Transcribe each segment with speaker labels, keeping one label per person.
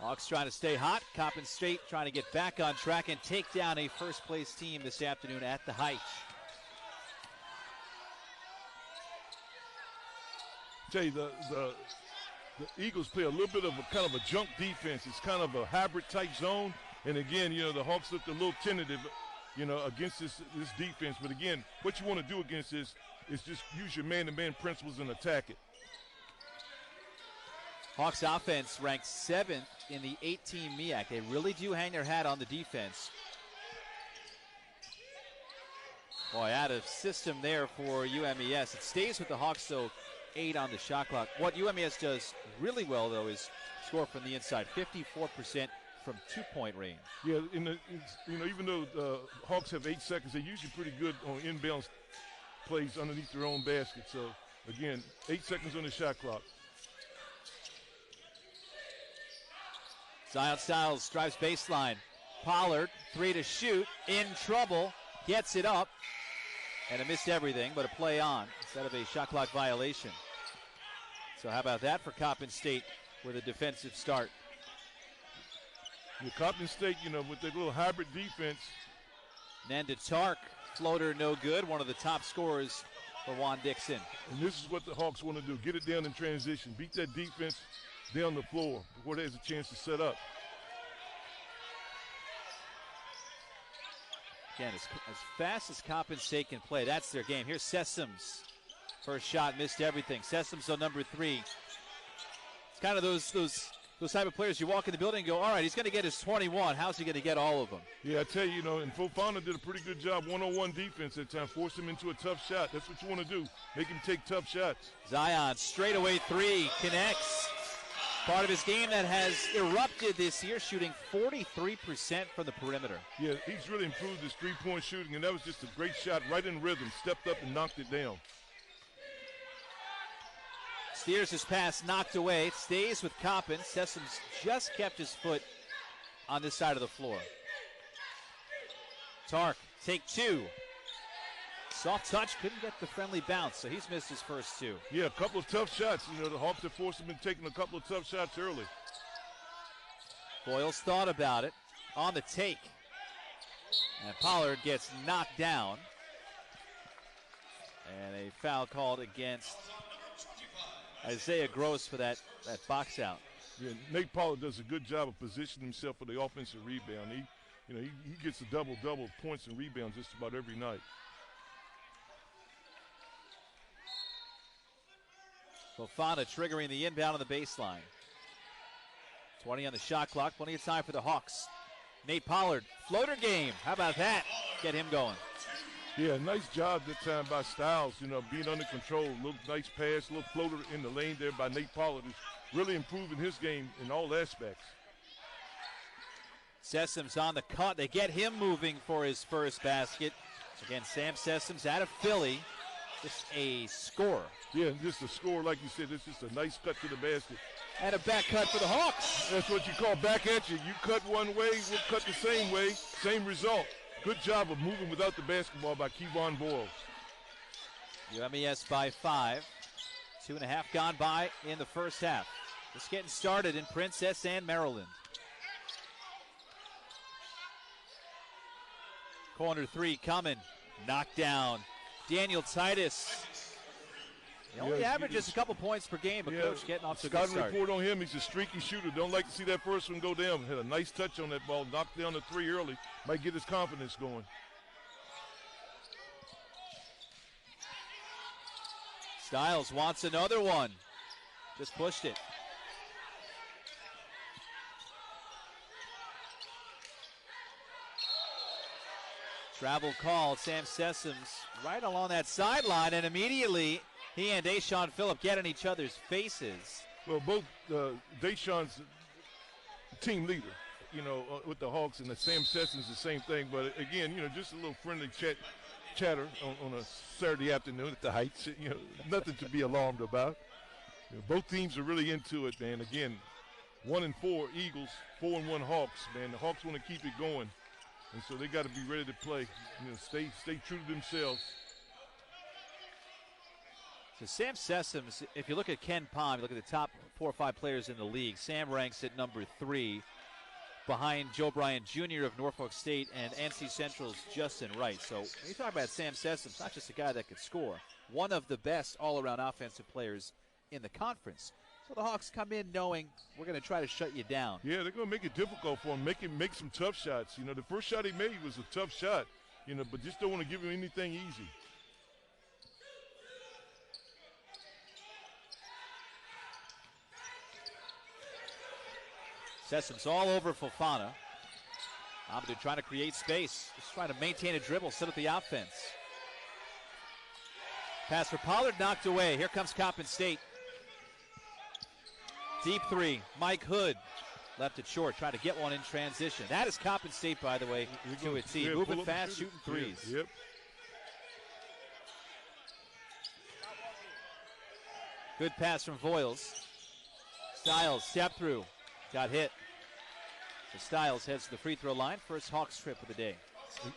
Speaker 1: Hawks trying to stay hot. Coppin State trying to get back on track and take down a first-place team this afternoon at the Heights.
Speaker 2: Jay, the Eagles play a little bit of a kind of a junk defense. It's kind of a hybrid type zone. And again, the Hawks looked a little tentative, against this defense. But again, what you want to do against this is just use your man-to-man principles and attack it.
Speaker 1: Hawks offense ranked 7th in the 8-team MEAC. They really do hang their hat on the defense. Boy, out of system there for UMES. It stays with the Hawks, though, 8 on the shot clock. What UMES does really well, though, is score from the inside, 54% from two-point range.
Speaker 2: Yeah, even though the Hawks have 8 seconds, they're usually pretty good on inbound plays underneath their own basket. So, again, 8 seconds on the shot clock.
Speaker 1: Zion Styles drives baseline. Pollard, 3 to shoot, in trouble, gets it up, and it missed everything, but a play on instead of a shot clock violation. So how about that for Coppin State with a defensive start?
Speaker 2: Coppin State, with their little hybrid defense.
Speaker 1: Nanda Tark, floater no good, one of the top scorers for Juan Dixon.
Speaker 2: And this is what the Hawks want to do, get it down in transition, beat that defense down the floor before there's a chance to set up.
Speaker 1: Again, as fast as Coppin State can play, that's their game. Here's Sessoms. First shot, missed everything. Sessoms on number 3. It's kind of those type of players you walk in the building and go, all right, he's going to get his 21. How's he going to get all of them?
Speaker 2: Yeah, I tell you, and Fofana did a pretty good job one-on-one defense at times, forced him into a tough shot. That's what you want to do, make him take tough shots.
Speaker 1: Zion, straightaway 3, connects. Part of his game that has erupted this year, shooting 43% from the perimeter.
Speaker 2: Yeah, he's really improved his three-point shooting, and that was just a great shot right in rhythm. Stepped up and knocked it down.
Speaker 1: Steers his pass knocked away. It stays with Coppin. Sessoms just kept his foot on this side of the floor. Tark, take 2. Soft touch, couldn't get the friendly bounce, so he's missed his first 2.
Speaker 2: Yeah, a couple of tough shots. The Hawks have forced him into taking a couple of tough shots early.
Speaker 1: Boyles thought about it on the take. And Pollard gets knocked down. And a foul called against Isaiah Gross for that box out.
Speaker 2: Yeah, Nate Pollard does a good job of positioning himself for the offensive rebound. He gets a double-double points and rebounds just about every night.
Speaker 1: Fofana triggering the inbound on the baseline. 20 on the shot clock, plenty of time for the Hawks. Nate Pollard, floater game. How about that? Get him going.
Speaker 2: Yeah, nice job that time by Styles, being under control. Little nice pass, little floater in the lane there by Nate Pollard. Is really improving his game in all aspects.
Speaker 1: Sessoms on the cut. They get him moving for his first basket. Again, Sam Sessoms out of Philly. Just a score.
Speaker 2: Yeah, just a score, like you said. It's just a nice cut to the basket.
Speaker 1: And a back cut for the Hawks.
Speaker 2: That's what you call back at you. You cut one way, we'll cut the same way, same result. Good job of moving without the basketball by Kevon Boyles.
Speaker 1: UMES by 5. 2.5 gone by in the first half. Just getting started in Princess and Maryland. Corner 3 coming. Knocked down. Daniel Titus. He only averages a couple points per game, but Coach getting off to a good start.
Speaker 2: Scouting report on him, he's a streaky shooter. Don't like to see that first one go down. Had a nice touch on that ball, knocked down the 3 early. Might get his confidence going.
Speaker 1: Styles wants another one. Just pushed it. Travel call, Sam Sessoms right along that sideline, and immediately he and Deshaun Phillip get in each other's faces.
Speaker 2: Well, both Deshaun's team leader, with the Hawks, and Sam Sessoms the same thing. But again, just a little friendly chatter on a Saturday afternoon at the Heights. Nothing to be alarmed about. Both teams are really into it, man. Again, 1-4 Eagles, 4-1 Hawks, man. The Hawks want to keep it going. And so they got to be ready to play. Stay true to themselves.
Speaker 1: So Sam Sessoms, if you look at Ken Palm, you look at the top 4 or 5 players in the league, Sam ranks at number 3 behind Joe Bryant Jr. of Norfolk State and NC Central's Justin Wright. So when you talk about Sam Sessoms, not just a guy that could score, one of the best all-around offensive players in the conference. So the Hawks come in knowing we're going to try to shut you down.
Speaker 2: Yeah, they're going to make it difficult for him, make some tough shots. You know, the first shot he made was a tough shot, you know, but just don't want to give him anything easy.
Speaker 1: Sessoms all over Fofana. Amadou trying to create space, just trying to maintain a dribble, set up the offense. Pass for Pollard, knocked away. Here comes Coppin State. Deep 3, Mike Hood left it short, trying to get one in transition. That is Coppin State, by the way, to a T. Moving fast, shooting threes.
Speaker 2: Yep.
Speaker 1: Good pass from Voiles. Styles, step through, got hit. So Styles heads to the free throw line. First Hawks trip of the day.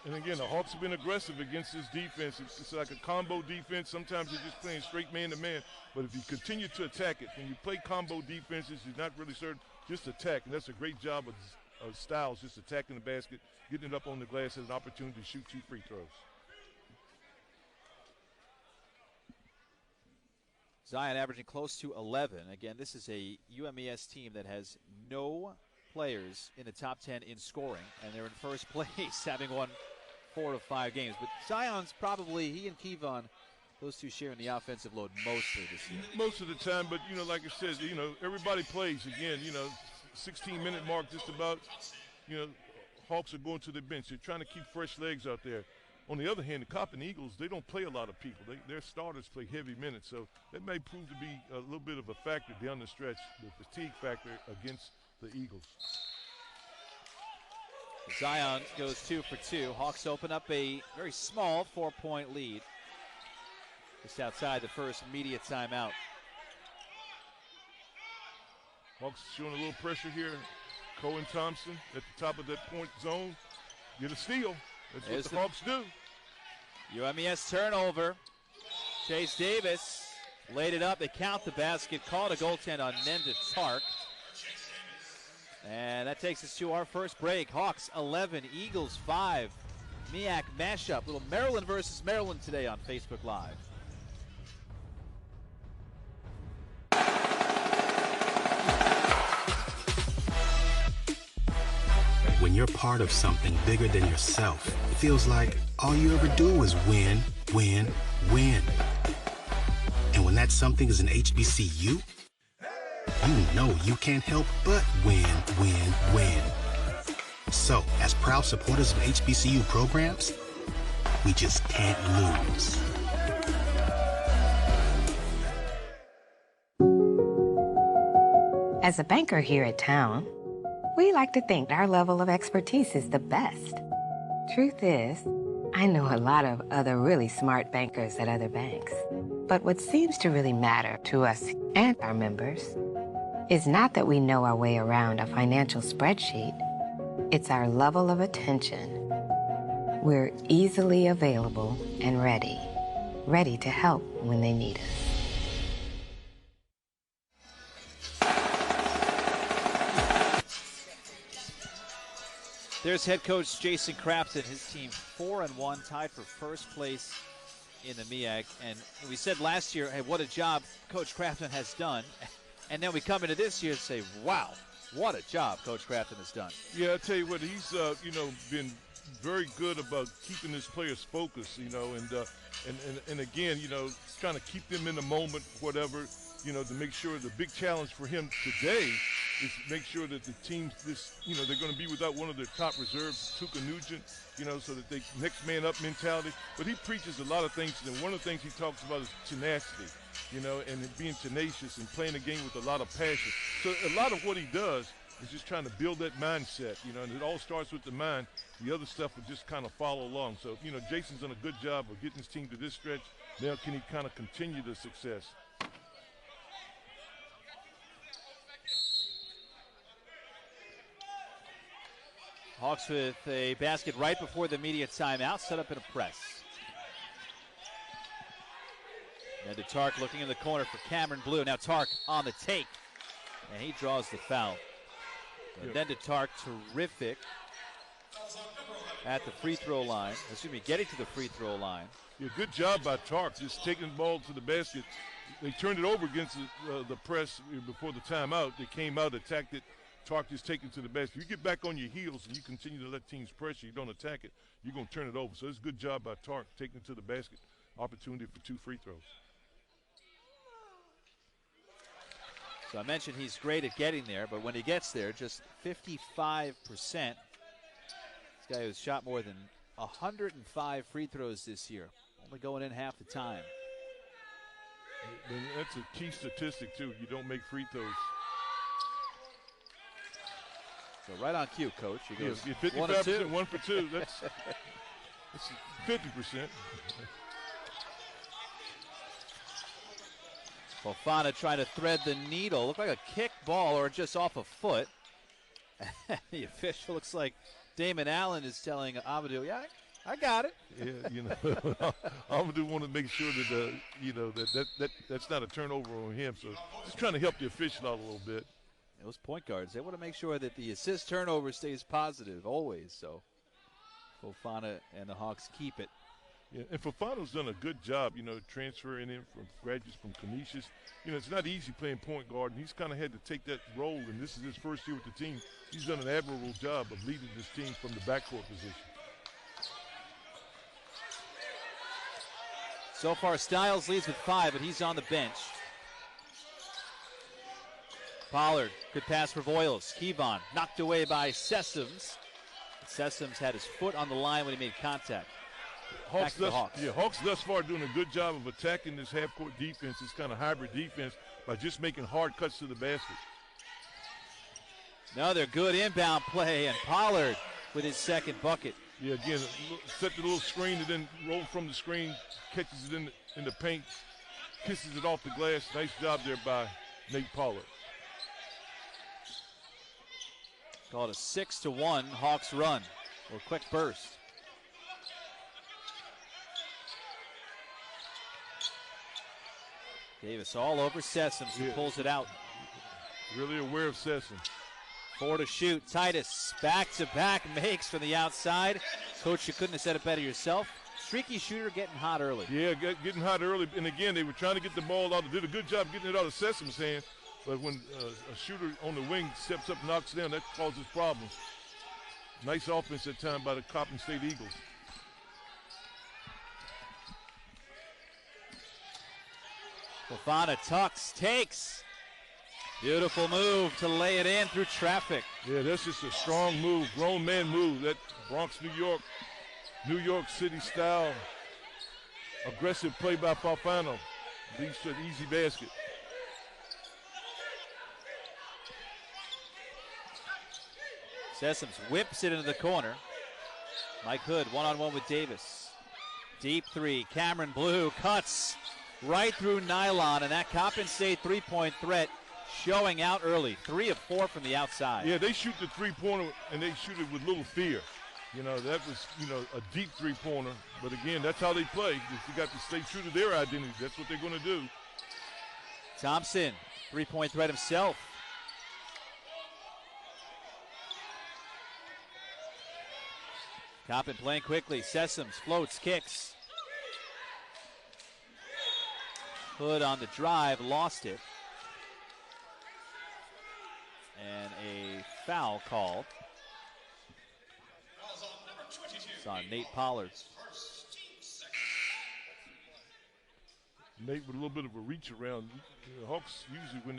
Speaker 2: And again, the Hawks have been aggressive against this defense. It's like a combo defense. Sometimes you're just playing straight man-to-man. But if you continue to attack it, when you play combo defenses, you're not really certain, just attack. And that's a great job of Styles, just attacking the basket, getting it up on the glass, has an opportunity to shoot 2 free throws.
Speaker 1: Zion averaging close to 11. Again, this is a UMES team that has no players in the top 10 in scoring, and they're in first place, having won 4 of 5 games. But Zion's probably, he and Kevon, those two sharing the offensive load mostly this year.
Speaker 2: Most of the time, but, you know, like I said, you know, everybody plays. Again, you know, 16-minute mark just about, you know, Hawks are going to the bench. They're trying to keep fresh legs out there. On the other hand, the Coppin Eagles, they don't play a lot of people. Their starters play heavy minutes, so that may prove to be a little bit of a factor down the stretch, the fatigue factor against the Eagles.
Speaker 1: Zion goes 2 for 2. Hawks open up a very small 4-point lead. Just outside the first media timeout.
Speaker 2: Hawks showing a little pressure here. Cohen Thompson at the top of that point zone. Get a steal. That's what the Hawks do.
Speaker 1: UMES turnover. Chase Davis laid it up. They count the basket. Called a goaltend on Nenda Tark. And that takes us to our first break. Hawks 11, Eagles 5. MEAC mashup. Little Maryland versus Maryland today on Facebook Live.
Speaker 3: When you're part of something bigger than yourself, it feels like all you ever do is win, win, win. And when that something is an HBCU, you know you can't help but win, win, win. So, as proud supporters of HBCU programs, we just can't lose.
Speaker 4: As a banker here at Town, we like to think our level of expertise is the best. Truth is, I know a lot of other really smart bankers at other banks. But what seems to really matter to us and our members is not that we know our way around a financial spreadsheet. It's our level of attention. We're easily available and ready to help when they need us.
Speaker 1: There's head coach Jason Crafton, his team 4-1, tied for first place in the MEAC. And we said last year, hey, what a job Coach Crafton has done. And then we come into this year and say, wow, what a job Coach Crafton has done.
Speaker 2: Yeah, I tell you what, he's been very good about keeping his players focused, and again, trying to keep them in the moment, whatever, to make sure the big challenge for him today is make sure that the team, they're going to be without one of their top reserves, Tuka Nugent, so that they next man up mentality. But he preaches a lot of things, and one of the things he talks about is tenacity, and being tenacious and playing the game with a lot of passion. So a lot of what he does is just trying to build that mindset, and it all starts with the mind. The other stuff will just kind of follow along. So, Jason's done a good job of getting his team to this stretch. Now can he kind of continue the success?
Speaker 1: Hawks with a basket right before the media timeout, set up in a press. Now to Tark looking in the corner for Cameron Blue. Now Tark on the take, and he draws the foul. And then to Tark, terrific at the free throw line. Excuse me, getting to the free throw line.
Speaker 2: Yeah, good job by Tark, just taking the ball to the basket. They turned it over against the press before the timeout. They came out, attacked it. Tark just taking it to the basket. You get back on your heels and you continue to let teams pressure. You don't attack it. You're going to turn it over. So it's a good job by Tark taking it to the basket. Opportunity for 2 free throws.
Speaker 1: So I mentioned he's great at getting there, but when he gets there, just 55%. This guy has shot more than 105 free throws this year, only going in half the time.
Speaker 2: And that's a key statistic, too. You don't make free throws.
Speaker 1: So right on cue, Coach. He goes
Speaker 2: 55%, 1 for 2. That's 50%.
Speaker 1: Fofana trying to thread the needle. Looked like a kick ball or just off a foot. The official looks like Damon Allen is telling Amadou, yeah, I got it.
Speaker 2: Yeah, Amadou want to make sure that, that's not a turnover on him. So just trying to help the official out a little bit.
Speaker 1: Those point guards, they want to make sure that the assist turnover stays positive always. So Fofana and the Hawks keep it.
Speaker 2: Yeah, and Fofana's done a good job, transferring in from graduates from Canisius. It's not easy playing point guard, and he's kind of had to take that role, and this is his first year with the team. He's done an admirable job of leading this team from the backcourt position.
Speaker 1: So far, Styles leads with 5, but he's on the bench. Pollard, good pass for Voiles. Kevon knocked away by Sessoms. Sessoms had his foot on the line when he made contact.
Speaker 2: Hawks thus far doing a good job of attacking this half-court defense, this kind of hybrid defense, by just making hard cuts to the basket.
Speaker 1: Another good inbound play, and Pollard with his second bucket.
Speaker 2: Yeah, again, set the little screen and then roll from the screen, catches it in the paint, kisses it off the glass. Nice job there by Nate Pollard.
Speaker 1: Called a 6-1 Hawks run, or quick burst. Davis all over Sessoms, who pulls it out.
Speaker 2: Really aware of Sessoms.
Speaker 1: 4 to shoot. Titus back-to-back makes from the outside. Coach, you couldn't have said it better yourself. Streaky shooter getting hot early.
Speaker 2: Yeah, getting hot early. And again, they were trying to get the ball out. They did a good job getting it out of Sessoms' hands. But when a shooter on the wing steps up and knocks down, that causes problems. Nice offense that time by the Coppin State Eagles.
Speaker 1: Fofana tucks, takes. Beautiful move to lay it in through traffic.
Speaker 2: Yeah, that's just a strong move, grown man move. That Bronx, New York City style, aggressive play by Fofana leads to an easy basket.
Speaker 1: Sessoms whips it into the corner. Mike Hood one-on-one with Davis. Deep 3, Cameron Blue cuts right through nylon, and that Coppin State three-point threat showing out early. 3 of 4 from the outside.
Speaker 2: Yeah, they shoot the three-pointer, and they shoot it with little fear. That was, a deep three-pointer. But again, that's how they play. You got to stay true to their identity. That's what they're going to do.
Speaker 1: Thompson, three-point threat himself. Coppin playing quickly. Sessoms floats, kicks. Hood on the drive, lost it. And a foul called. It's on Nate Pollard.
Speaker 2: Nate with a little bit of a reach around. The Hawks usually when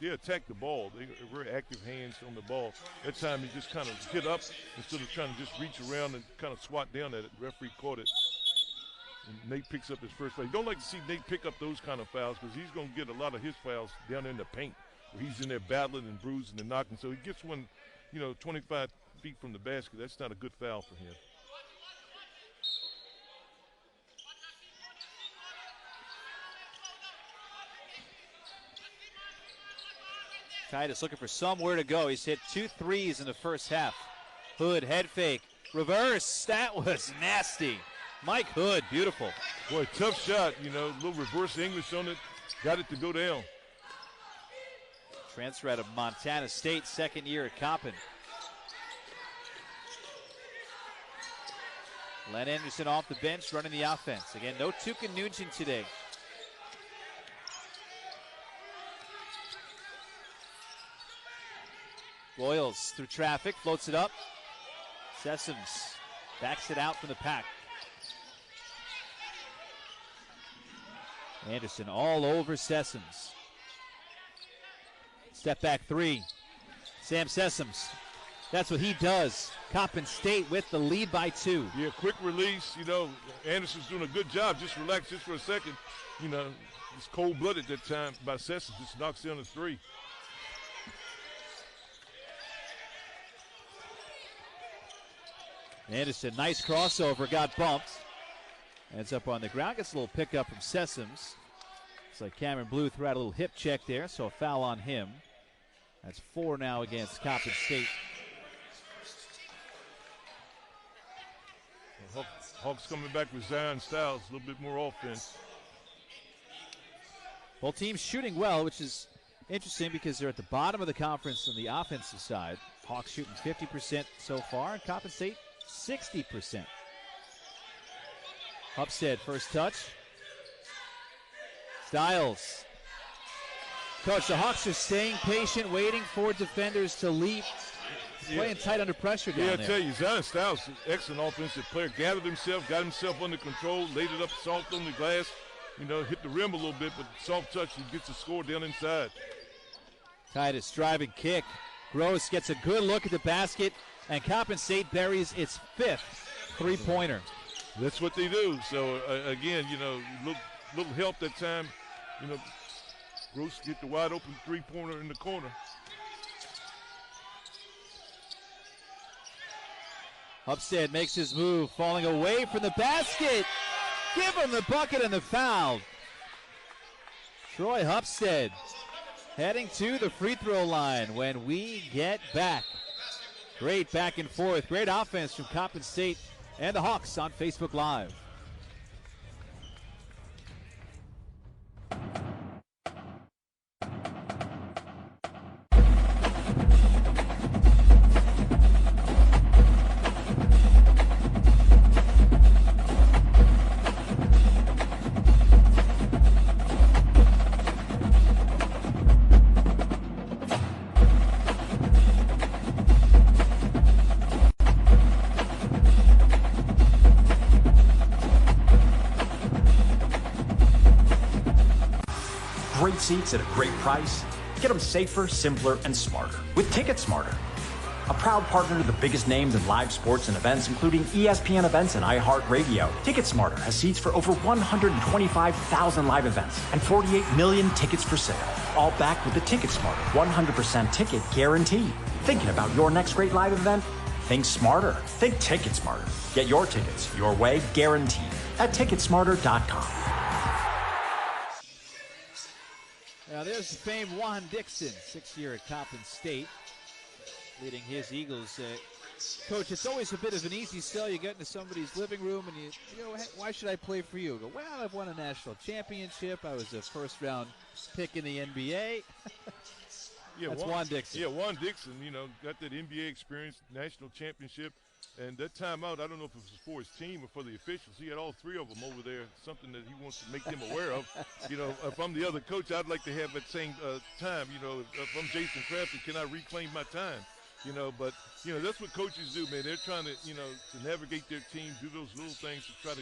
Speaker 2: they attack the ball, they are very active hands on the ball. That time he just kind of hit up instead of trying to just reach around and kind of swat down at it. The referee caught it. And Nate picks up his first foul. You don't like to see Nate pick up those kind of fouls because he's going to get a lot of his fouls down in the paint where he's in there battling and bruising and knocking. So he gets one, 25 feet from the basket. That's not a good foul for him.
Speaker 1: Titus looking for somewhere to go. He's hit 2 threes in the first half. Hood, head fake, reverse. That was nasty. Mike Hood, beautiful.
Speaker 2: Boy, tough shot, you know, a little reverse English on it. Got it to go down.
Speaker 1: Transfer out of Montana State, second year at Coppin. Len Anderson off the bench, running the offense. Again, no Tukin Nugent today. Boyles through traffic, floats it up. Sessoms backs it out from the pack. Anderson all over Sessoms. Step back three. Sam Sessoms. That's what he does. Coppin State with the lead by 2.
Speaker 2: Yeah, quick release. You know, Anderson's doing a good job. Just relax just for a second. You know, it's cold-blooded that time by Sessoms. Just knocks down the 3.
Speaker 1: Anderson, nice crossover, got bumped. Ends up on the ground, gets a little pickup from Sessoms. It's like Cameron Blue threw out a little hip check there, so a foul on him. That's 4 now against Coppin State.
Speaker 2: Hawks coming back with Zion Styles, a little bit more offense.
Speaker 1: Both teams shooting well, which is interesting because they're at the bottom of the conference on the offensive side. Hawks shooting 50% so far, and Coppin State 60%. Upstead, first touch. Styles. Coach, the Hawks are staying patient, waiting for defenders to leap. Playing tight under pressure down there.
Speaker 2: Yeah, I tell you, Zion Styles, excellent offensive player. Gathered himself, got himself under control, laid it up soft on the glass. You know, hit the rim a little bit, but soft touch, he gets the score down inside.
Speaker 1: Titus driving kick. Gross gets a good look at the basket, and Coppin State buries its 5th three-pointer.
Speaker 2: That's what they do. So, again, you know, little help that time. You know, Gross get the wide open three-pointer in the corner.
Speaker 1: Upstead makes his move, falling away from the basket. Give him the bucket and the foul. Troy Upstead heading to the free throw line when we get back. Great back and forth, great offense from Coppin State and the Hawks on Facebook Live.
Speaker 5: Great seats at a great price. Get them safer, simpler, and smarter with Ticket Smarter. A proud partner to the biggest names in live sports and events, including ESPN events and iHeartRadio. Ticket Smarter has seats for over 125,000 live events and 48 million tickets for sale. All backed with the Ticket Smarter 100% ticket guarantee. Thinking about your next great live event? Think smarter. Think Ticket Smarter. Get your tickets your way, guaranteed at Ticketsmarter.com.
Speaker 1: Now there's the famed Juan Dixon, 6th year at Coppin State, leading his Eagles. Coach, it's always a bit of an easy sell. You get into somebody's living room and you know, hey, why should I play for you? Go, well, I've won a national championship. I was a first-round pick in the NBA.
Speaker 2: Yeah,
Speaker 1: That's Juan Dixon.
Speaker 2: Yeah, Juan Dixon, you know, got that NBA experience, national championship. And that timeout, I don't know if it was for his team or for the officials. He had all 3 of them over there, something that he wants to make them aware of. You know, if I'm the other coach, I'd like to have that same time. You know, if I'm Jason Crafton, can I reclaim my time? You know, but, you know, that's what coaches do, man. They're trying to, you know, to navigate their team, do those little things to try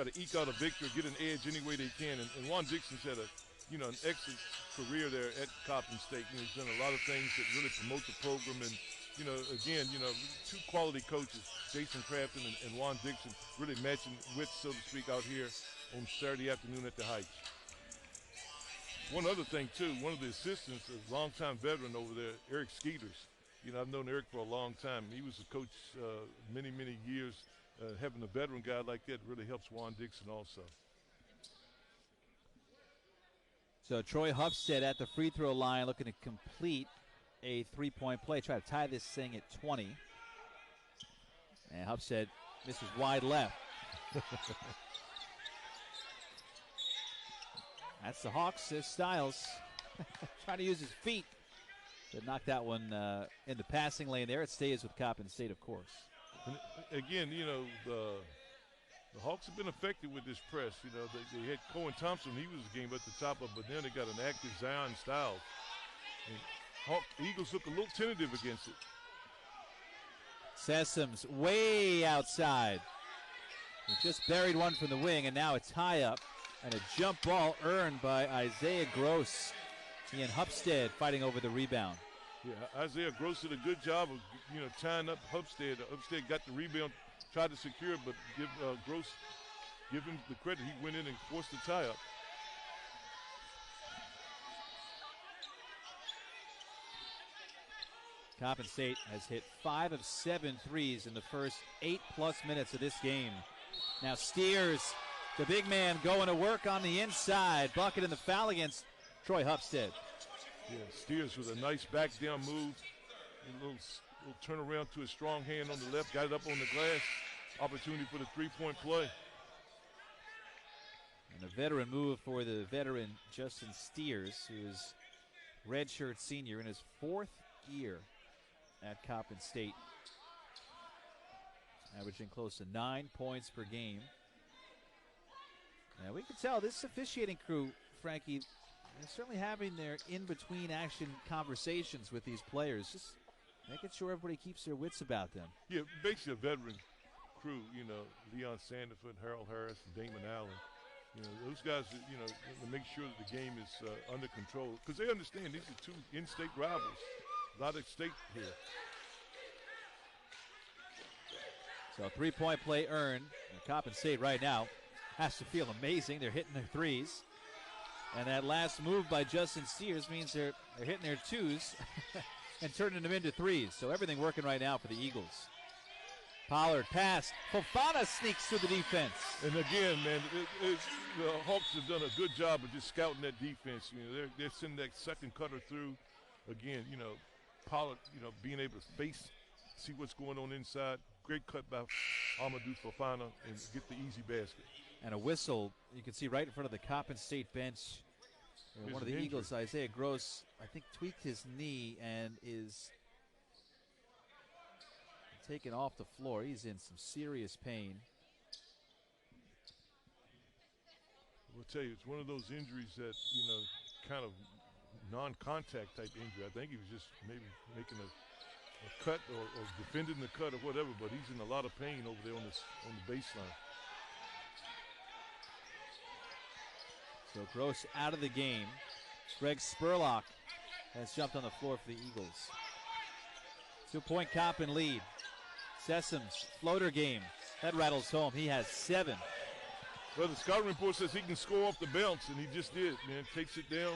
Speaker 2: to eke out a victory, get an edge any way they can. And Juan Dixon's had an excellent career there at Coppin State. You know, he's done a lot of things that really promote the program. And, you know, again, you know, 2 quality coaches, Jason Crafton and Juan Dixon, really matching wits, so to speak, out here on Saturday afternoon at the Heights. One other thing, too, one of the assistants, a longtime veteran over there, Eric Skeeters. You know, I've known Eric for a long time. He was a coach many, many years. Having a veteran guy like that really helps Juan Dixon also.
Speaker 1: So Troy Hupstead at the free throw line looking to complete a 3-point play. Try to tie this thing at 20. And Hupstead misses wide left. That's the Hawks, says Styles. Trying to use his feet to knock that one in the passing lane there. It stays with Coppin State, of course.
Speaker 2: And again, you know, the Hawks have been effective with this press. You know, they had Cohen Thompson. He was the game at the top of, but then they got an active Zion Styles. And Eagles look a little tentative against it.
Speaker 1: Sessoms way outside. He just buried one from the wing, and now a tie-up and a jump ball earned by Isaiah Gross. He and Hupstead fighting over the rebound.
Speaker 2: Yeah, Isaiah Gross did a good job of, you know, tying up Hupstead. Hupstead got the rebound, tried to secure it, but give him the credit. He went in and forced the tie-up.
Speaker 1: Coppin State has hit 5 of 7 threes in the first 8+ minutes of this game. Now Steers, the big man, going to work on the inside. Bucket in the foul against Troy Hupstead.
Speaker 2: Yeah, Steers with a nice back down move. A little turnaround to his strong hand on the left. Got it up on the glass. Opportunity for the three-point play.
Speaker 1: And a veteran move for the veteran Justin Steers, who is redshirt senior in his 4th year at Coppin State. Averaging close to 9 points per game. Now we can tell this officiating crew, Frankie, they're certainly having their in-between action conversations with these players, just making sure everybody keeps their wits about them.
Speaker 2: Yeah, basically a veteran crew, you know, Leon Sanderford, Harold Harris, and Damon Allen. You know, those guys, you know, to make sure that the game is under control, because they understand these are two in-state rivals. A lot at stake here.
Speaker 1: So a three-point play earned. And Coppin State right now has to feel amazing. They're hitting their threes. And that last move by Justin Steers means they're hitting their twos and turning them into threes. So everything working right now for the Eagles. Pollard pass. Fofana sneaks through the defense.
Speaker 2: And again, man, the Hawks have done a good job of just scouting that defense. You know, they're sending that second cutter through. Again, you know, Pollard, you know, being able to space, see what's going on inside. Great cut by Amadou Fofana and get the easy basket.
Speaker 1: And a whistle you can see right in front of the Coppin State bench. One of the Eagles, Isaiah Gross, I think tweaked his knee and is taken off the floor. He's in some serious pain.
Speaker 2: We'll tell you, it's one of those injuries that, you know, kind of non-contact type injury. I think he was just maybe making a cut or defending the cut or whatever, but he's in a lot of pain over there on the baseline.
Speaker 1: So Gross out of the game. Greg Spurlock has jumped on the floor for the Eagles. 2-point Coppin lead. Sessoms, floater game. That rattles home. He has 7.
Speaker 2: Well, the scouting report says he can score off the bounce, and he just did, man. Takes it down,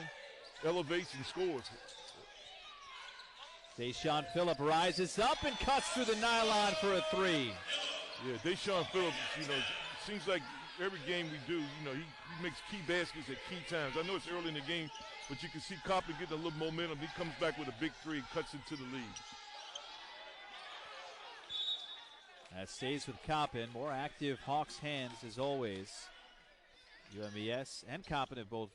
Speaker 2: elevates, and scores.
Speaker 1: Deshaun Phillip rises up and cuts through the nylon for a 3.
Speaker 2: Yeah, Deshaun Phillips, you know, seems like every game we do, you know, he makes key baskets at key times. I know it's early in the game, but you can see Coppin getting a little momentum. He comes back with a big 3 and cuts into the lead.
Speaker 1: That stays with Coppin. More active Hawks hands as always. UMES and Coppin have both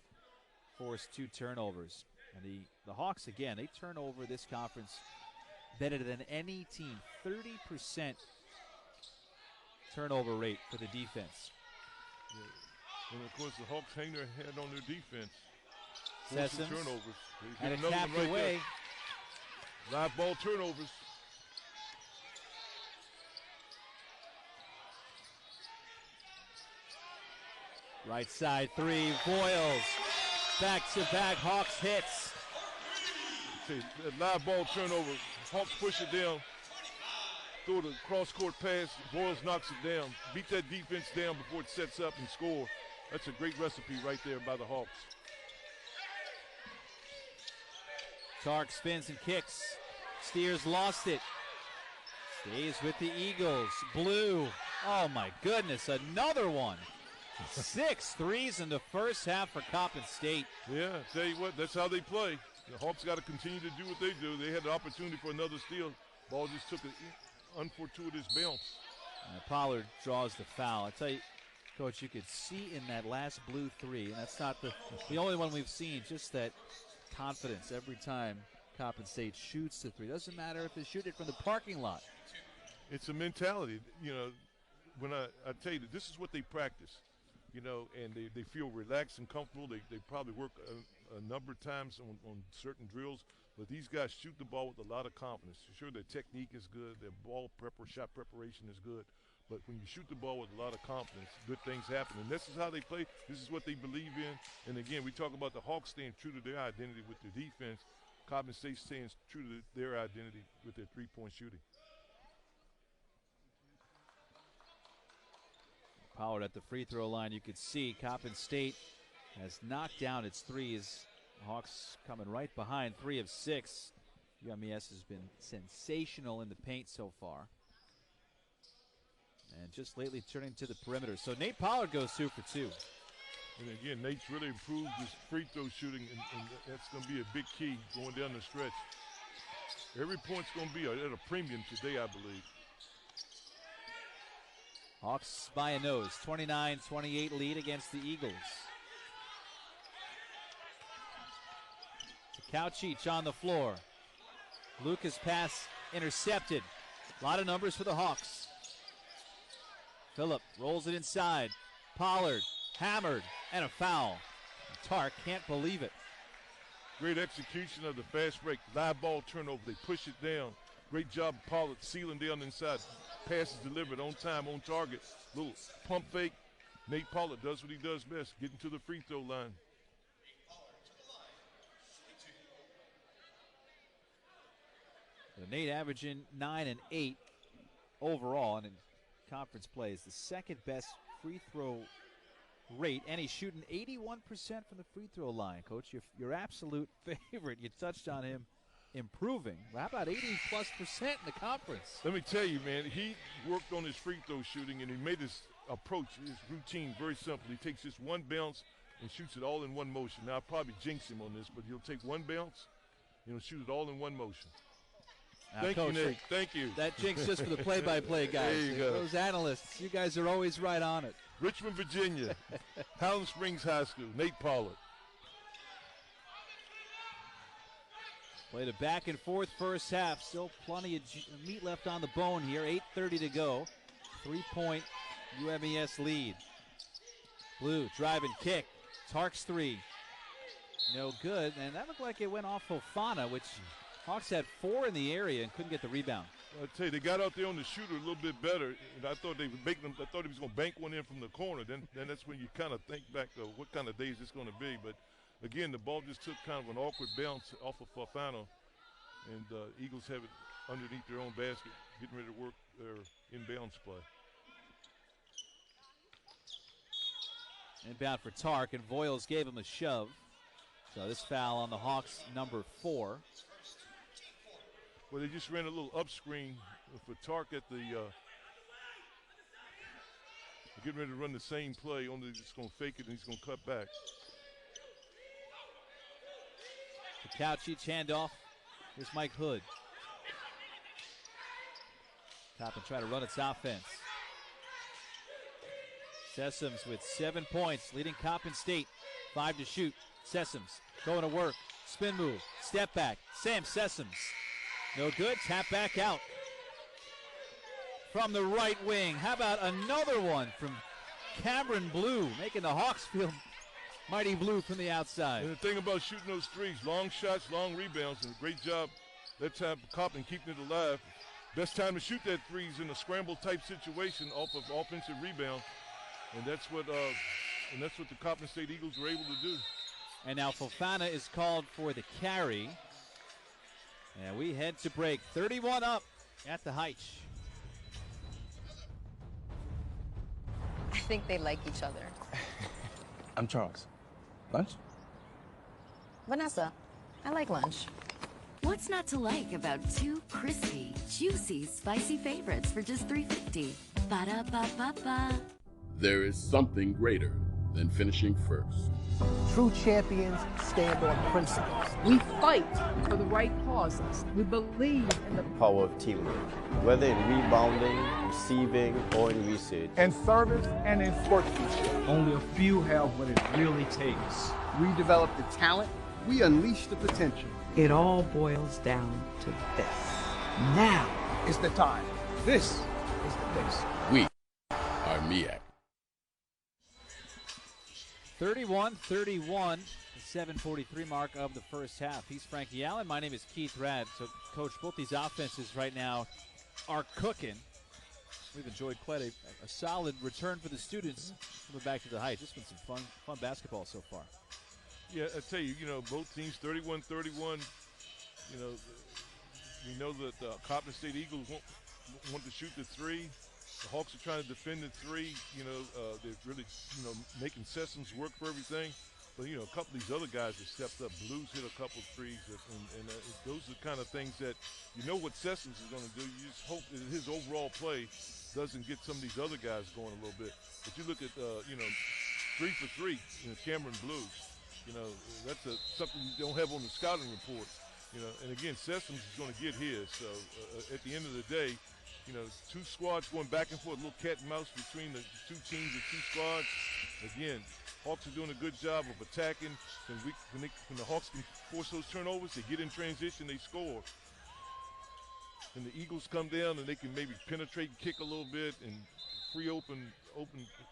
Speaker 1: forced 2 turnovers. And the Hawks, again, they turn over this conference better than any team. 30% turnover rate for the defense.
Speaker 2: Yeah. And, of course, the Hawks hang their head on their defense.
Speaker 1: Sessoms
Speaker 2: turnovers.
Speaker 1: and it tapped away.
Speaker 2: Live ball turnovers.
Speaker 1: Right side 3, Boyles. Back-to-back Hawks hits.
Speaker 2: Okay, that live ball turnover. Hawks push it down. Throw the cross-court pass. Boyles knocks it down. Beat that defense down before it sets up and score. That's a great recipe right there by the Hawks.
Speaker 1: Tark spins and kicks. Steers lost it. Stays with the Eagles. Blue. Oh, my goodness. Another one. 6 threes in the first half for Coppin State.
Speaker 2: Yeah, tell you what, that's how they play. The Hawks got to continue to do what they do. They had the opportunity for another steal. Ball just took an unfortuitous bounce.
Speaker 1: Pollard draws the foul. I tell you, Coach, you could see in that last blue three, and that's not the only one we've seen, just that confidence every time Coppin State shoots the three. Doesn't matter if they shoot it from the parking lot.
Speaker 2: It's a mentality. You know, when I tell you that this is what they practice, you know, and they feel relaxed and comfortable. They probably work a number of times on certain drills, but these guys shoot the ball with a lot of confidence. Sure, their technique is good, their shot preparation is good, but when you shoot the ball with a lot of confidence, good things happen. And this is how they play. This is what they believe in. And again, we talk about the Hawks staying true to their identity with their defense. Coppin State staying true to their identity with their three-point shooting.
Speaker 1: Pollard at the free throw line. You could see Coppin State has knocked down its threes. Hawks coming right behind, 3 of 6. UMES has been sensational in the paint so far. And just lately turning to the perimeter. So Nate Pollard goes 2 for 2.
Speaker 2: And again, Nate's really improved his free throw shooting, and that's going to be a big key going down the stretch. Every point's going to be at a premium today, I believe.
Speaker 1: Hawks by a nose, 29-28 lead against the Eagles. Kauchich on the floor. Lucas pass intercepted. A lot of numbers for the Hawks. Phillip rolls it inside. Pollard hammered and a foul. Tark can't believe it.
Speaker 2: Great execution of the fast break. Live ball turnover. They push it down. Great job of Pollard sealing down inside. Passes delivered on time, on target. Little pump fake. Nate Pollard does what he does best, getting to the free throw line.
Speaker 1: Nate averaging 9 and 8 overall, and in conference play is the second best free throw rate, and he's shooting 81% from the free throw line. Coach, your absolute favorite. You touched on him improving. How about 80+% in the conference?
Speaker 2: Let me tell you, man, he worked on his free throw shooting, and he made his approach, his routine very simple. He takes just one bounce and shoots it all in one motion. Now, I'll probably jinx him on this, but he'll take one bounce and he'll shoot it all in one motion. Thank
Speaker 1: Coach,
Speaker 2: you, Nate. Thank you.
Speaker 1: That jinx just for the play-by-play guys.
Speaker 2: There you go.
Speaker 1: Those analysts, you guys are always right on it.
Speaker 2: Richmond, Virginia, Howland Springs High School, Nate Pollard.
Speaker 1: Played a back and forth first half. Still plenty of meat left on the bone here. 8:30 to go. 3-point UMES lead. Blue drive and kick. Tark's three. No good. And that looked like it went off Fofana, which Hawks had 4 in the area and couldn't get the rebound.
Speaker 2: I tell you, they got out there on the shooter a little bit better. And I thought they would make them. I thought he was going to bank one in from the corner. Then that's when you kind of think back to what kind of day is this going to be. But again, the ball just took kind of an awkward bounce off of Fofana, and Eagles have it underneath their own basket, getting ready to work their inbounds play.
Speaker 1: Inbound for Tark, and Voiles gave him a shove. So this foul on the Hawks, number 4.
Speaker 2: Well, they just ran a little up screen for Tark at the getting ready to run the same play, only they're just going to fake it and he's going to cut back.
Speaker 1: The Kauchich handoff. Here's Mike Hood. Coppin trying to run its offense. Sessoms with 7 points, leading Coppin State. 5 to shoot. Sessoms going to work. Spin move. Step back. Sam Sessoms. No good. Tap back out. From the right wing. How about another one from Cameron Blue, making the Hawks feel mighty blue from the outside.
Speaker 2: And the thing about shooting those threes, long shots, long rebounds, and a great job that time for Coppin keeping it alive. Best time to shoot that three is in a scramble type situation off of offensive rebound, and that's what the Coppin State Eagles were able to do.
Speaker 1: And now Fofana is called for the carry, and we head to break. 31 up at the Heitch.
Speaker 6: I think they like each other.
Speaker 7: I'm Charles. Lunch?
Speaker 6: Vanessa, I like lunch.
Speaker 8: What's not to like about 2 crispy, juicy, spicy favorites for just $3.50? Ba-da-ba-ba-ba.
Speaker 9: There is something greater than finishing first.
Speaker 10: True champions stand on principles. We fight for the right causes. We believe in the
Speaker 11: power of teamwork, whether in rebounding, receiving, or in research.
Speaker 10: And service and in sportsmanship.
Speaker 12: Only a few have what it really takes.
Speaker 10: We develop the talent.
Speaker 13: We unleash the potential.
Speaker 14: It all boils down to this. Now
Speaker 10: is the time. This is the place.
Speaker 9: We are MEAC.
Speaker 1: 31-31, the 7:43 mark of the first half. He's Frankie Allen. My name is Keith Radd. So, Coach, both these offenses right now are cooking. We've enjoyed quite a solid return for the students. Coming back to the height. Just been some fun basketball so far.
Speaker 2: Yeah, I tell you, both teams 31-31. We know that the Coppin State Eagles want to shoot the three. The Hawks are trying to defend the three. They're really, making Sessoms work for everything. But, a couple of these other guys have stepped up. Blues hit a couple of threes. And those are the kind of things that what Sessoms is going to do. You just hope that his overall play doesn't get some of these other guys going a little bit. But you look at, 3 for 3, Cameron Blues. That's something you don't have on the scouting report. And again, Sessoms is going to get his. So at the end of the day, two squads going back and forth, a little cat and mouse between the two teams and two squads. Again, Hawks are doing a good job of attacking. When the Hawks can force those turnovers, they get in transition, they score. And the Eagles come down and they can maybe penetrate and kick a little bit and free open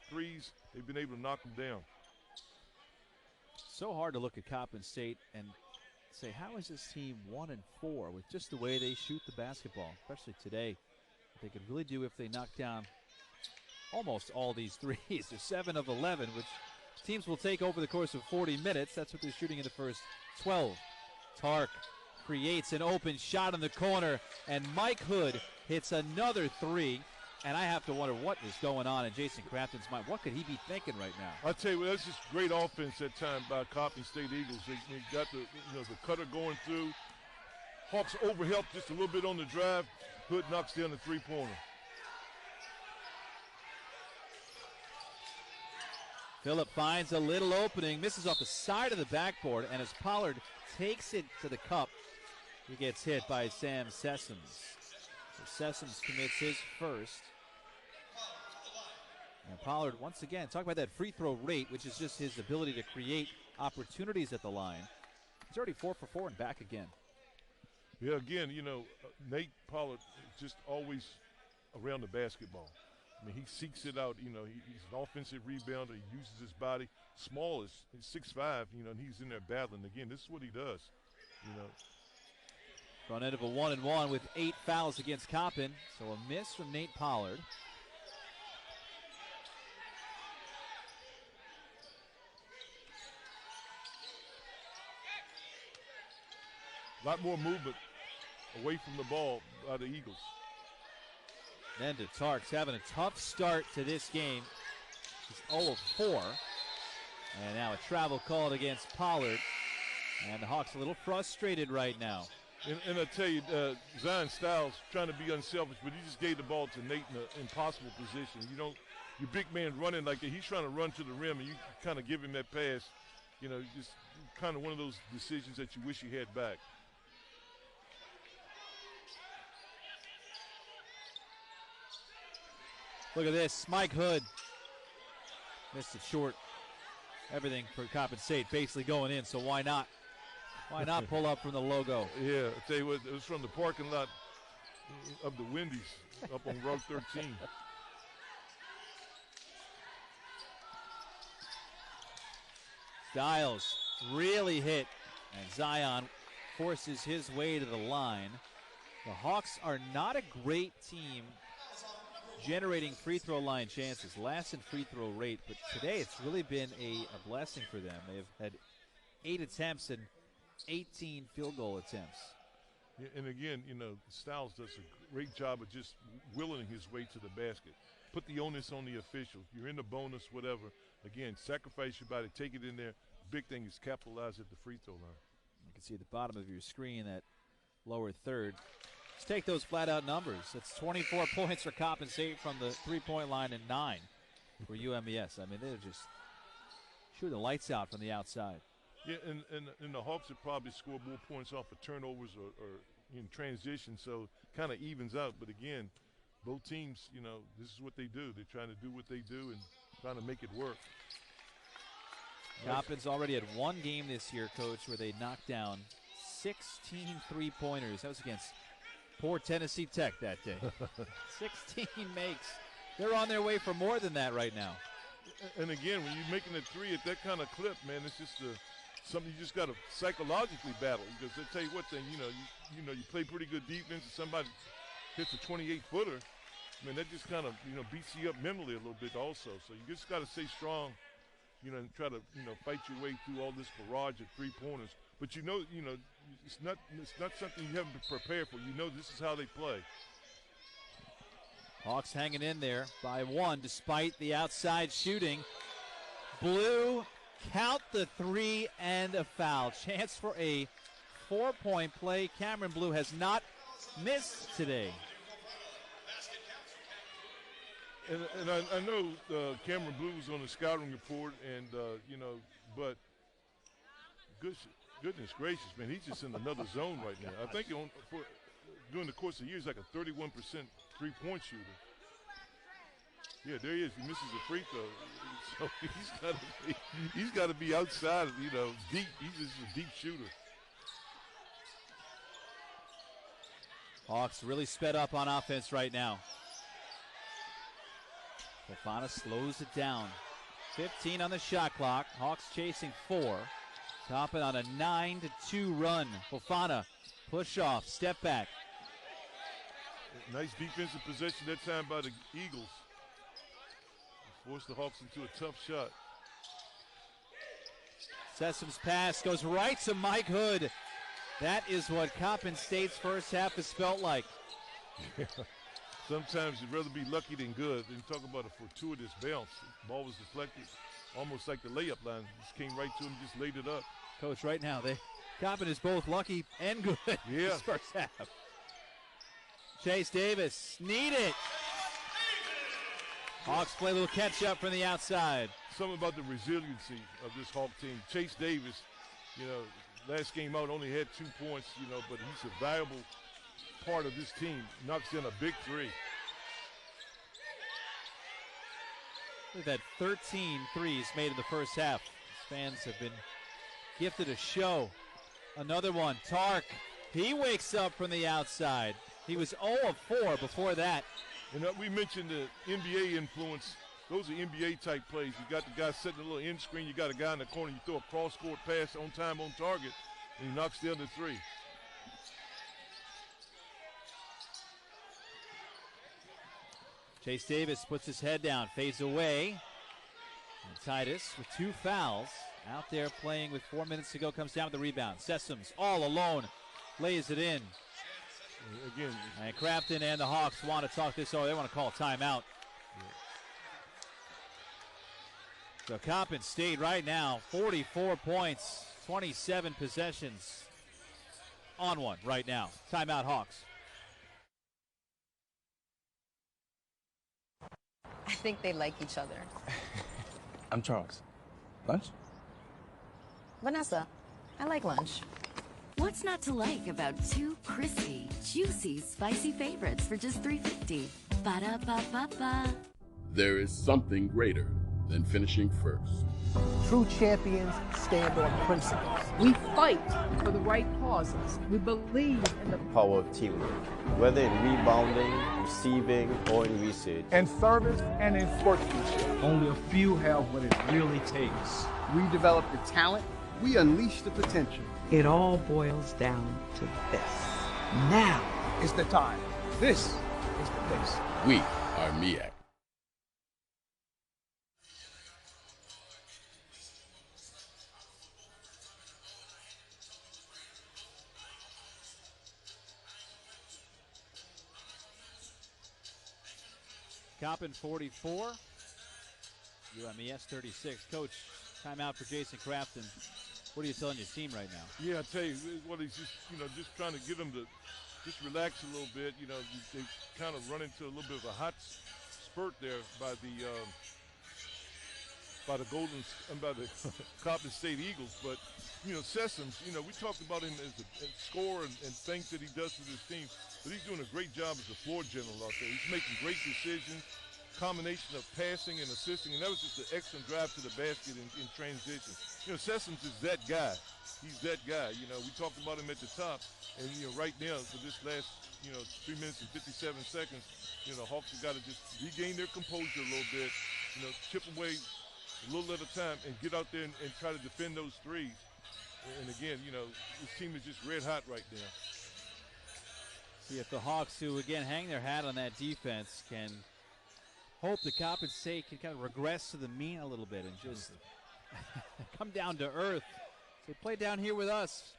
Speaker 2: threes. They've been able to knock them down.
Speaker 1: So hard to look at Coppin State and say, how is this team 1-4 with just the way they shoot the basketball, especially today? They could really do if they knock down almost all these threes. They're 7 of 11, which teams will take over the course of 40 minutes. That's what they're shooting in the first 12. Tark creates an open shot in the corner, and Mike Hood hits another three. And I have to wonder what is going on in Jason Crafton's mind. What could he be thinking right now?
Speaker 2: I'll tell you, that's just great offense that time by Coppin State Eagles. They got the cutter going through. Hawks overhelped just a little bit on the drive. Hood knocks down the three-pointer.
Speaker 1: Phillip finds a little opening, misses off the side of the backboard, and as Pollard takes it to the cup, he gets hit by Sam Sessoms. So Sessoms commits his first. And Pollard, once again, talk about that free throw rate, which is just his ability to create opportunities at the line. He's already 4 for 4 and back again.
Speaker 2: Yeah, again, Nate Pollard is just always around the basketball. I mean, he seeks it out. He's an offensive rebounder. He uses his body. Small is 6'5", and he's in there battling. Again, this is what he does,
Speaker 1: Front end of a 1-and-1 with 8 fouls against Coppin. So a miss from Nate Pollard.
Speaker 2: A lot more movement away from the ball by the Eagles.
Speaker 1: Then to Tarks, having a tough start to this game. He's 0 of 4. And now a travel called against Pollard. And the Hawks a little frustrated right now.
Speaker 2: And I tell you, Zion Styles trying to be unselfish, but he just gave the ball to Nate in an impossible position. Your big man running like that, he's trying to run to the rim, and you kind of give him that pass. Just kind of one of those decisions that you wish you had back.
Speaker 1: Look at this, Mike Hood missed it short. Everything for Coppin State basically going in, so why not? Why not pull up from the logo?
Speaker 2: Yeah, I tell you what, it was from the parking lot of the Wendy's up on Road 13.
Speaker 1: Styles really hit, and Zion forces his way to the line. The Hawks are not a great team generating free throw line chances, last in free throw rate, but today it's really been a blessing for them. They've had 8 attempts and 18 field goal attempts.
Speaker 2: Yeah, and again, Styles does a great job of just willing his way to the basket. Put the onus on the official. You're in the bonus, whatever. Again, sacrifice your body, take it in there. Big thing is capitalize at the free throw line.
Speaker 1: You can see at the bottom of your screen that lower third. Let's take those flat-out numbers. That's 24 points for Coppin State from the three-point line and 9 for UMES. I mean, they're just shooting the lights out from the outside.
Speaker 2: Yeah, and the Hawks would probably score more points off of turnovers or in transition, so kind of evens out. But again, both teams, this is what they do. They're trying to do what they do and trying to make it work.
Speaker 1: Coppin's already had one game this year, Coach, where they knocked down 16 three-pointers. That was against poor Tennessee Tech that day. 16 makes. They're on their way for more than that right now.
Speaker 2: And again, when you're making a three at that kind of clip, man, it's just something you just got to psychologically battle. Because I tell you what, then you play pretty good defense, and somebody hits a 28-footer. I mean, that just kind of beats you up mentally a little bit also. So you just got to stay strong, and try to fight your way through all this barrage of three-pointers. But it's not something you haven't prepared for. This is how they play.
Speaker 1: Hawks hanging in there by one despite the outside shooting. Blue, count the three and a foul. Chance for a 4-point play. Cameron Blue has not missed today.
Speaker 2: And I know Cameron Blue was on the scouting report, and but goodness gracious, man, he's just in another zone right now. I think during the course of the year, he's like a 31% three-point shooter. Yeah, there he is. He misses a free throw, so he's got to be outside, deep. He's just a deep shooter.
Speaker 1: Hawks really sped up on offense right now. Fofana slows it down. 15 on the shot clock. Hawks chasing 4. Coppin on a 9-2 run. Fofana, push off, step back.
Speaker 2: Nice defensive possession that time by the Eagles. Forced the Hawks into a tough shot.
Speaker 1: Sessum's pass goes right to Mike Hood. That is what Coppin State's first half has felt like.
Speaker 2: Yeah. Sometimes you'd rather be lucky than good. Then talk about a fortuitous bounce. The ball was deflected, almost like the layup line. Just came right to him, just laid it up.
Speaker 1: Coach, right now, Coppin is both lucky and good this first half. Chase Davis, need it. Hawks play a little catch-up from the outside.
Speaker 2: Something about the resiliency of this Hawk team. Chase Davis, last game out only had 2 points, but he's a valuable part of this team. Knocks in a big three.
Speaker 1: We've had 13 threes made in the first half. His fans have been gifted a show. Another one, Tark. He wakes up from the outside. He was 0 of 4 before that.
Speaker 2: And we mentioned the NBA influence. Those are NBA-type plays. You got the guy setting a little end screen. You got a guy in the corner. You throw a cross-court pass on time, on target, and he knocks down the three.
Speaker 1: Chase Davis puts his head down, fades away. And Titus with 2 fouls. Out there playing with 4 minutes to go, comes down with the rebound. Sessoms all alone, lays it in.
Speaker 2: Again,
Speaker 1: and Crafton and the Hawks want to talk this over. They want to call a timeout. So Coppin State right now, 44 points, 27 possessions on one right now. Timeout Hawks.
Speaker 6: I think they like each other.
Speaker 7: I'm Charles. Lunch?
Speaker 6: Vanessa, I like lunch.
Speaker 8: What's not to like about 2 crispy, juicy, spicy favorites for just $3.50? Ba-da-ba-ba-ba.
Speaker 9: There is something greater than finishing first.
Speaker 10: True champions stand on principles. We fight for the right causes. We believe in the
Speaker 11: power of teamwork, whether in rebounding, receiving, or in research.
Speaker 13: And service and in sportsmanship.
Speaker 12: Only a few have what it really takes.
Speaker 13: We develop the talent. We unleash the potential.
Speaker 14: It all boils down to this. Now
Speaker 13: is the time. This is the place.
Speaker 9: We are MEAC.
Speaker 1: Coppin 44, UMES 36. Coach, timeout for Jason Crafton. What are you telling your team right now?
Speaker 2: Yeah, I tell you, what he's just, just trying to get them to just relax a little bit. They kind of run into a little bit of a hot spurt there by the by the Coppin State Eagles. But, Sessoms, we talked about him as a scorer and things that he does for this team. But he's doing a great job as a floor general out there. He's making great decisions, combination of passing and assisting. And that was just an excellent drive to the basket in transition. Sessoms is that guy. He's that guy. We talked about him at the top. And, right now, for this last, 3 minutes and 57 seconds, Hawks have got to just regain their composure a little bit, chip away a little at a time and get out there and try to defend those threes. And again, this team is just red hot right now.
Speaker 1: See if the Hawks, who again hang their hat on that defense, can hope the Coppin State can kind of regress to the mean a little bit and just come down to earth. Say, play down here with us.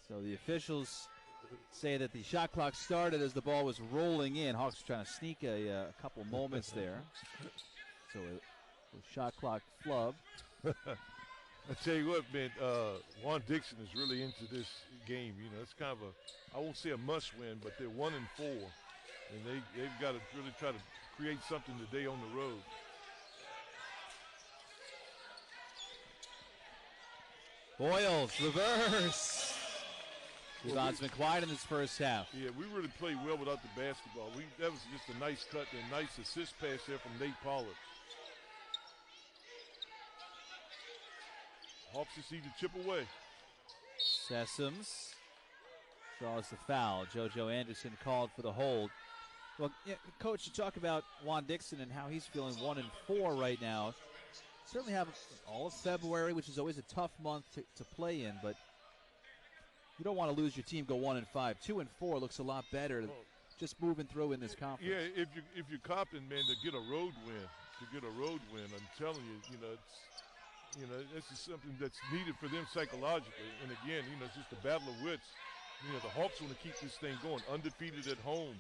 Speaker 1: So the officials say that the shot clock started as the ball was rolling in. Hawks trying to sneak a couple moments there. So a shot clock flub.
Speaker 2: I tell you what, man, Juan Dixon is really into this game. It's kind of I won't say a must-win, but they're 1-4, and they've got to really try to create something today on the road.
Speaker 1: Boyles, reverse. Kevon's been quiet in this first half.
Speaker 2: Yeah, we really played well without the basketball. That was just a nice cut and a nice assist pass there from Nate Pollard. Hawks just need to chip away.
Speaker 1: Sessoms draws the foul. JoJo Anderson called for the hold. Well, yeah, Coach, you talk about Juan Dixon and how he's feeling 1-4 right now. Certainly have all of February, which is always a tough month to play in, but you don't want to lose your team, go 1-5. 2-4 looks a lot better. Just moving through in this conference.
Speaker 2: Yeah, if you're Coppin, man, to get a road win, I'm telling you, this is something that's needed for them psychologically. And again, it's just a battle of wits. The Hawks want to keep this thing going, undefeated at home.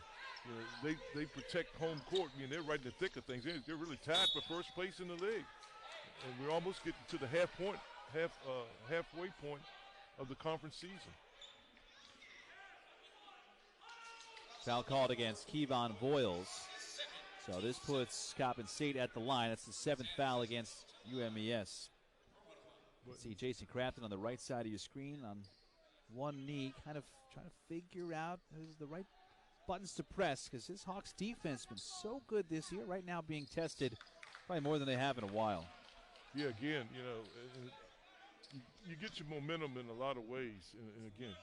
Speaker 2: They protect home court. They're right in the thick of things. They're really tied for first place in the league. And we're almost getting to the halfway point of the conference season.
Speaker 1: Foul called against Kevon Boyles. So this puts Coppin State at the line. That's the 7th foul against UMES. See Jason Crafton on the right side of your screen on one knee, kind of trying to figure out the right buttons to press because his Hawks defense has been so good this year. Right now being tested probably more than they have in a while.
Speaker 2: Yeah, again, you get your momentum in a lot of ways. And again,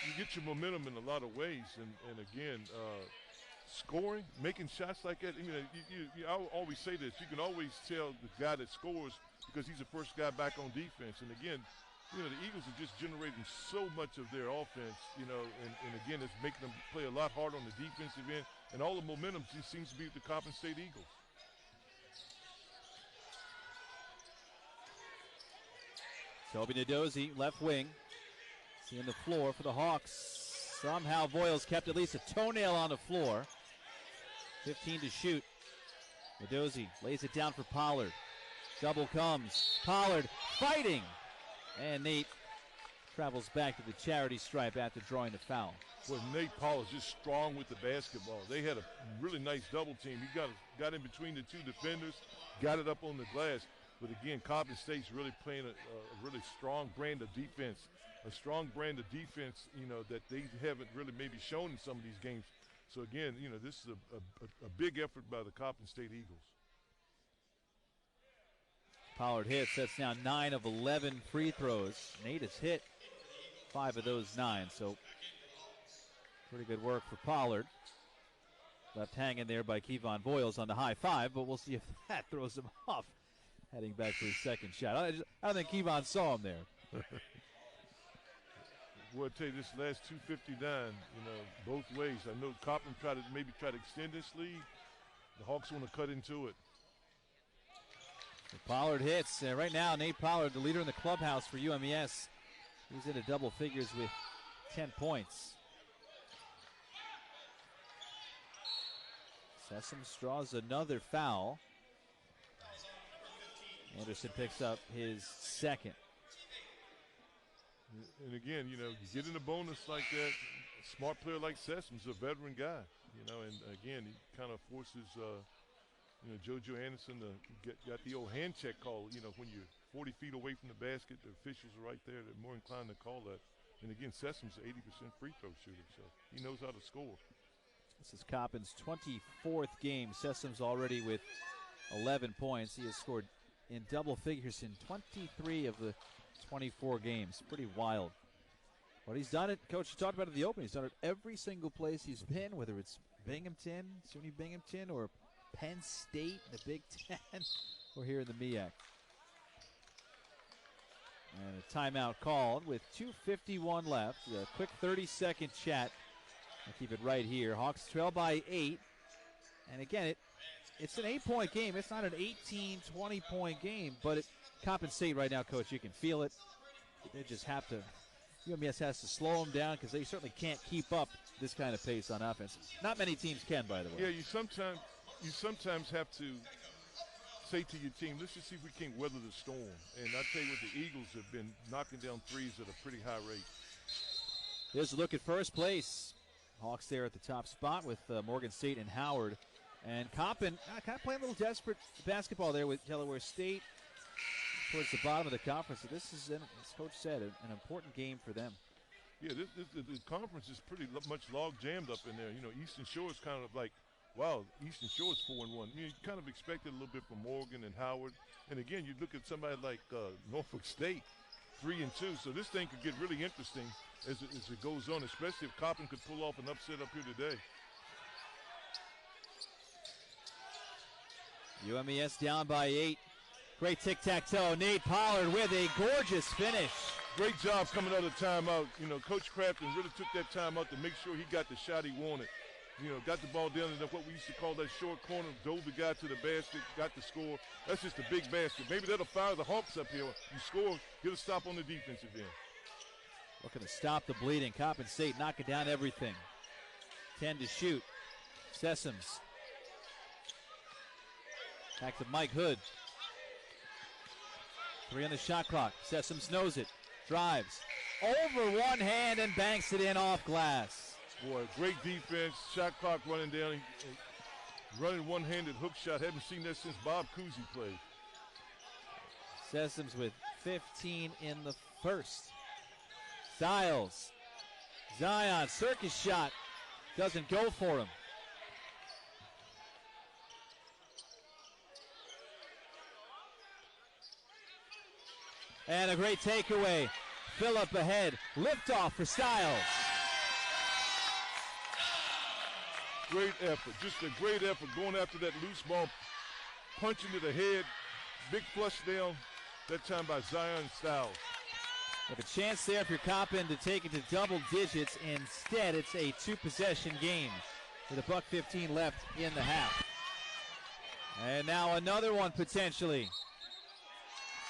Speaker 2: you get your momentum in a lot of ways. And again, scoring, making shots like that. I always say this. You can always tell the guy that scores because he's the first guy back on defense. And again, the Eagles are just generating so much of their offense, and again, it's making them play a lot harder on the defensive end. And all the momentum just seems to be with the Coppin State Eagles.
Speaker 1: Toby Nadozie, left wing. Seeing the floor for the Hawks. Somehow Boyles kept at least a toenail on the floor. 15 to shoot. Nadozie lays it down for Pollard. Double comes. Pollard fighting. And Nate travels back to the charity stripe after drawing the foul.
Speaker 2: Well, Nate Pollard is just strong with the basketball. They had a really nice double team. He got in between the two defenders, got it up on the glass. But again, Coppin State's really playing a really strong brand of defense. A strong brand of defense, that they haven't really maybe shown in some of these games. So again, this is a big effort by the Coppin State Eagles.
Speaker 1: Pollard hits. That's now 9 of 11 free throws. Nate has hit 5 of those 9. So pretty good work for Pollard. Left hanging there by Kevon Boyles on the high five, but we'll see if that throws him off. Heading back for his second shot. I don't think Kevon saw him there.
Speaker 2: Well, I tell you, this last 2:59, both ways. I know Coppin try to extend this lead. The Hawks want to cut into it.
Speaker 1: Pollard hits. Right now, Nate Pollard, the leader in the clubhouse for UMES. He's into double figures with 10 points. Sessoms draws another foul. Anderson picks up his second.
Speaker 2: And again, you get in a bonus like that, a smart player like Sessum's a veteran guy, and again, he kind of forces, JoJo Anderson to got the old hand check call, when you're 40 feet away from the basket, the officials are right there. They're more inclined to call that. And again, Sessum's an 80% free throw shooter, so he knows how to score.
Speaker 1: This is Coppin's 24th game. Sessum's already with 11 points. He has scored in double figures in 23 of the 24 games. Pretty wild. But he's done it. Coach, you talked about it in the open. He's done it every single place he's been, whether it's Binghamton, SUNY Binghamton, or Penn State, the Big Ten, or here in the MEAC. And a timeout called with 2:51 left. A quick 30-second chat. I'll keep it right here. Hawks trail by 8. And again, it's an 8-point game. It's not an 18, 20-point game, but Coppin State right now, Coach, you can feel it. They just have to. UMS has to slow them down because they certainly can't keep up this kind of pace on offense. Not many teams can, by the way.
Speaker 2: Yeah, you sometimes have to say to your team, let's just see if we can weather the storm. And I tell you what, the Eagles have been knocking down threes at a pretty high rate.
Speaker 1: Here's a look at first place. Hawks there at the top spot with Morgan State and Howard. And Coppin kind of playing a little desperate basketball there with Delaware State towards the bottom of the conference. So this is, as Coach said, an important game for them.
Speaker 2: Yeah, the conference is pretty much log jammed up in there. Eastern Shore is kind of like, wow, Eastern Shore is 4-1. You kind of expected a little bit from Morgan and Howard. And again, you look at somebody like Norfolk State, 3-2. So this thing could get really interesting as it goes on, especially if Coppin could pull off an upset up here today.
Speaker 1: UMES down by 8. Great tic-tac-toe. Nate Pollard with a gorgeous finish.
Speaker 2: Great job coming out of the timeout. Coach Crafton really took that timeout to make sure he got the shot he wanted. Got the ball down in what we used to call that short corner, dove the guy to the basket, got the score. That's just a big basket. Maybe that'll fire the Hawks up here. You score, get a stop on the defensive end.
Speaker 1: Looking to stop the bleeding. Coppin State knocking down everything. 10 to shoot. Sessoms. Back to Mike Hood. 3 on the shot clock. Sessoms knows it. Drives. Over one hand and banks it in off glass.
Speaker 2: Boy, great defense. Shot clock running down. Running one-handed hook shot. Haven't seen that since Bob Cousy played.
Speaker 1: Sessoms with 15 in the first. Styles. Zion, circus shot. Doesn't go for him. And a great takeaway. Phillip ahead. Liftoff for Styles.
Speaker 2: Great effort. Just a great effort going after that loose ball. Punching to the head. Big flush down. That time by Zion Styles.
Speaker 1: With a chance there for Coppin to take it to double digits. Instead, it's a 2-possession game with $1:15 left in the half. And now another one potentially.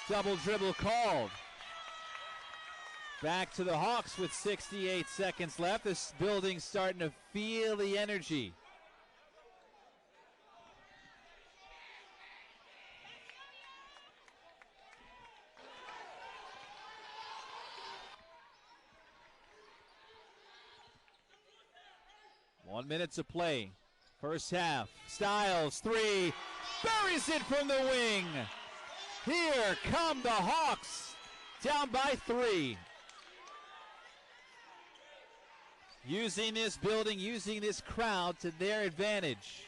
Speaker 1: Double dribble called. Back to the Hawks with 68 seconds left. This building's starting to feel the energy. One minute to play. First half. Styles, 3. Buries it from the wing. Here come the Hawks. Down by 3. Using this building, using this crowd to their advantage.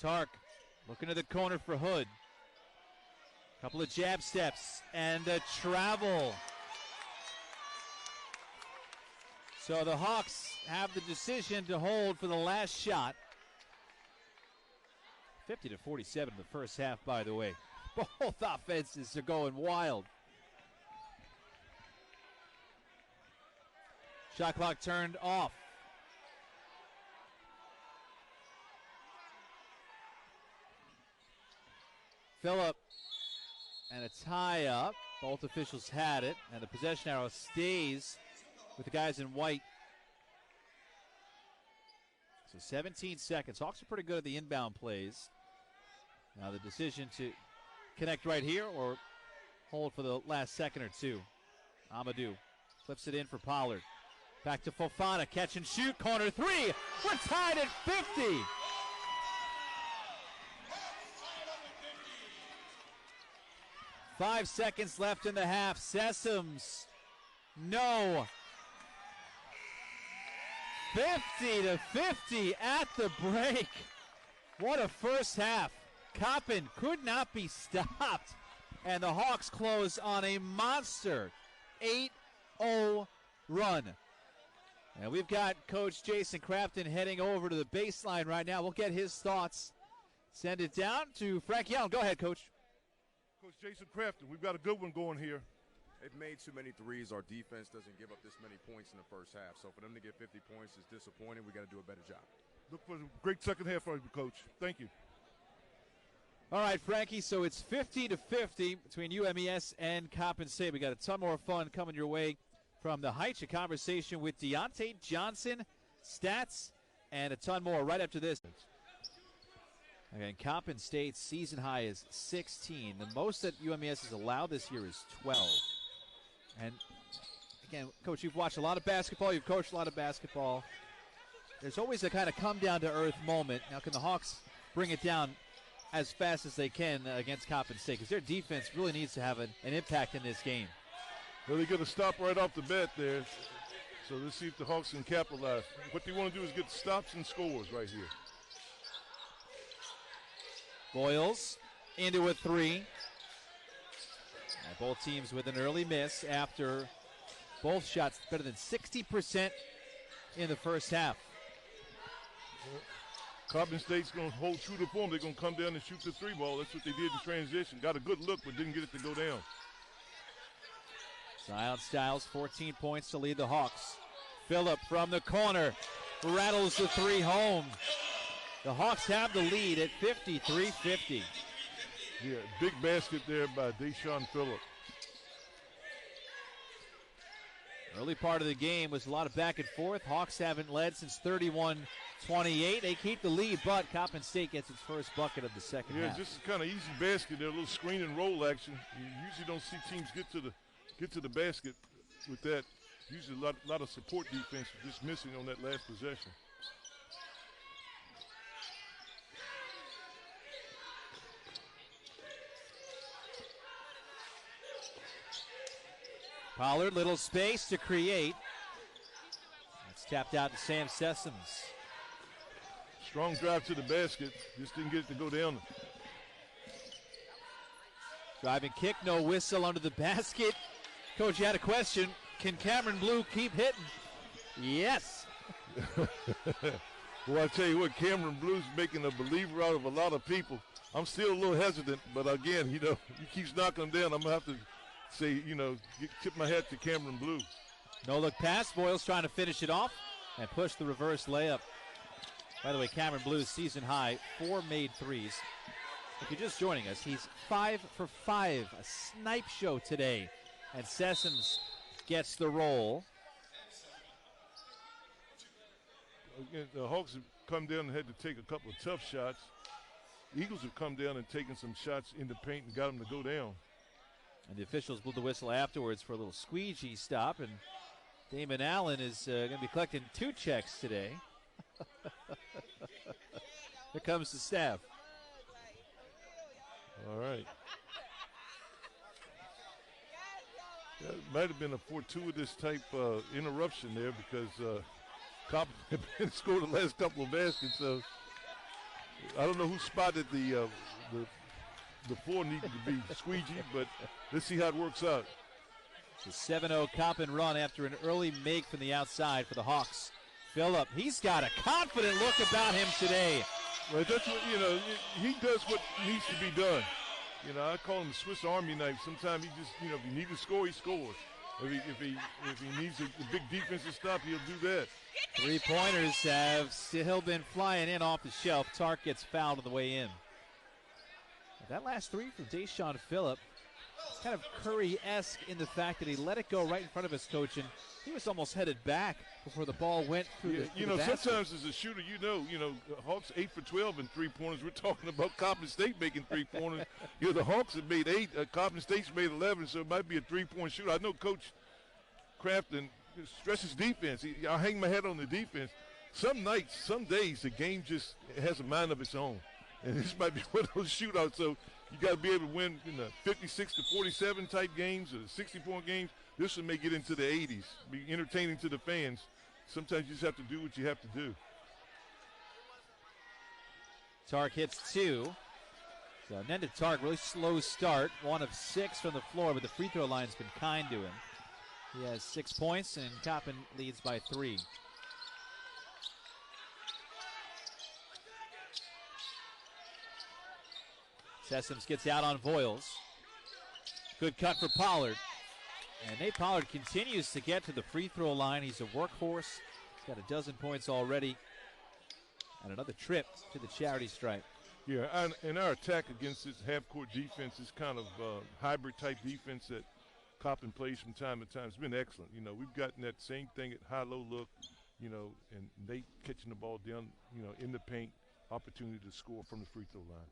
Speaker 1: Tark looking to the corner for Hood. Couple of jab steps and a travel. So the Hawks have the decision to hold for the last shot. 50-47 in the first half, by the way. Both offenses are going wild. Shot clock turned off. Phillip and a tie up. Both officials had it, and the possession arrow stays with the guys in white. So 17 seconds. Hawks are pretty good at the inbound plays. Now the decision to connect right here or hold for the last second or two. Amadou flips it in for Pollard. Back to Fofana, catch and shoot, corner three. We're tied at 50. Five seconds left in the half. Sessoms, no. 50-50 at the break. What a first half. Coppin could not be stopped. And the Hawks close on a monster 8-0 run. And we've got Coach Jason Crafton heading over to the baseline right now. We'll get his thoughts. Send it down to Frank Young. Go ahead, Coach.
Speaker 2: Coach Jason Crafton, we've got a good one going here.
Speaker 15: They've made too many threes. Our defense doesn't give up this many points in the first half. So for them to get 50 points is disappointing. We got to do a better job.
Speaker 2: Look for a great second half for you, Coach. Thank you.
Speaker 1: All right, Frankie, so it's 50-50 between UMES and Coppin State. We got a ton more fun coming your way from the Heights. A conversation with Deontay Johnson, stats, and a ton more right after this. Again, Coppin State's season high is 16. The most that UMES has allowed this year is 12. And, again, Coach, you've watched a lot of basketball. You've coached a lot of basketball. There's always a kind of come-down-to-earth moment. Now, can the Hawks bring it down as fast as they can against Coppin State? Because their defense really needs to have an impact in this game.
Speaker 2: Well, they got to stop right off the bat there. So let's see if the Hawks can capitalize. What they want to do is get stops and scores right here.
Speaker 1: Boyles into a three. And both teams with an early miss after both shots better than 60% in the first half.
Speaker 2: Coppin State's going to hold true to form. They're going to come down and shoot the three ball. That's what they did in transition. Got a good look, but didn't get it to go down.
Speaker 1: Zion Styles, 14 points to lead the Hawks. Phillip from the corner rattles the three home. The Hawks have the lead at 53-50.
Speaker 2: Yeah, big basket there by Deshaun Phillip.
Speaker 1: Early part of the game was a lot of back and forth. Hawks haven't led since 31-28. They keep the lead, but Coppin State gets its first bucket of the second half.
Speaker 2: Yeah, just kind of easy basket there, a little screen and roll action. You usually don't see teams get to the basket with that. Usually a lot of support defense just missing on that last possession.
Speaker 1: Pollard, little space to create. It's tapped out to Sam Sessoms.
Speaker 2: Strong drive to the basket, just didn't get it to go down.
Speaker 1: Driving kick, no whistle under the basket. Coach, you had a question. Can Cameron Blue keep hitting? Yes.
Speaker 2: Well, I tell you what, Cameron Blue's making a believer out of a lot of people. I'm still a little hesitant, but again, he keeps knocking them down. I'm going to have to say, tip my hat to Cameron Blue.
Speaker 1: No look pass. Boyles trying to finish it off and push the reverse layup. By the way, Cameron Blue's season high, 4 made threes. If you're just joining us, he's 5 for 5, a snipe show today. And Sessoms gets the roll.
Speaker 2: Again, the Hawks have come down and had to take a couple of tough shots. Eagles have come down and taken some shots in the paint and got them to go down.
Speaker 1: And the officials blew the whistle afterwards for a little squeegee stop. And Damon Allen is going to be collecting 2 checks today. Here comes the staff.
Speaker 2: All right. That might have been a fortuitous type interruption there because Coppin had been scored the last couple of baskets. So I don't know who spotted the floor needed to be squeegee, but let's see how it works out.
Speaker 1: The 7-0 Coppin run after an early make from the outside for the Hawks. Phillip, he's got a confident look about him today.
Speaker 2: Well, that's what, he does what needs to be done. I call him the Swiss Army knife. Sometimes he just, if he needs to score, he scores. If he needs a big defensive stop, he'll do that.
Speaker 1: 3-pointers have still been flying in off the shelf. Tark gets fouled on the way in. That last three from Deshaun Phillip kind of Curry-esque in the fact that he let it go right in front of his coach, and he was almost headed back before the ball went through the
Speaker 2: You know,
Speaker 1: basket.
Speaker 2: sometimes as a shooter, Hawks 8 for 12 in three-pointers. We're talking about Coppin State making three-pointers. The Hawks have made 8. Coppin State's made 11, so it might be a three-point shooter. I know Coach Crafton stresses defense. I hang my head on the defense. Some nights, some days, the game just has a mind of its own. And this might be one of those shootouts, so you got to be able to win in the 56-47 type games or the 60-point games. This one may get into the 80s, be entertaining to the fans. Sometimes you just have to do what you have to do.
Speaker 1: Tark hits 2. So Nenda Tark, really slow start. 1 of 6 from the floor, but the free throw line's been kind to him. He has 6 points, and Coppin leads by 3. Sessoms gets out on Voiles. Good cut for Pollard. And Nate Pollard continues to get to the free throw line. He's a workhorse. He's got a dozen points already. And another trip to the charity stripe.
Speaker 2: Yeah, and our attack against this half-court defense, this kind of hybrid-type defense that Coppin plays from time to time, has been excellent. We've gotten that same thing at high-low look, and Nate catching the ball down, in the paint, opportunity to score from the free throw line.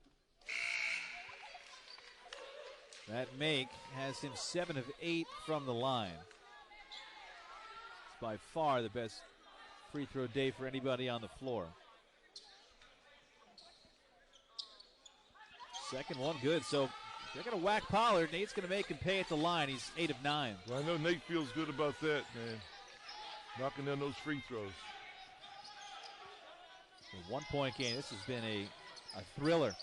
Speaker 1: That make has him 7 of 8 from the line. It's by far the best free throw day for anybody on the floor. Second one good, so they're going to whack Pollard. Nate's going to make him pay at the line. He's 8 of 9.
Speaker 2: Well, I know Nate feels good about that, man. Knocking down those free throws.
Speaker 1: A 1-point game. This has been a thriller.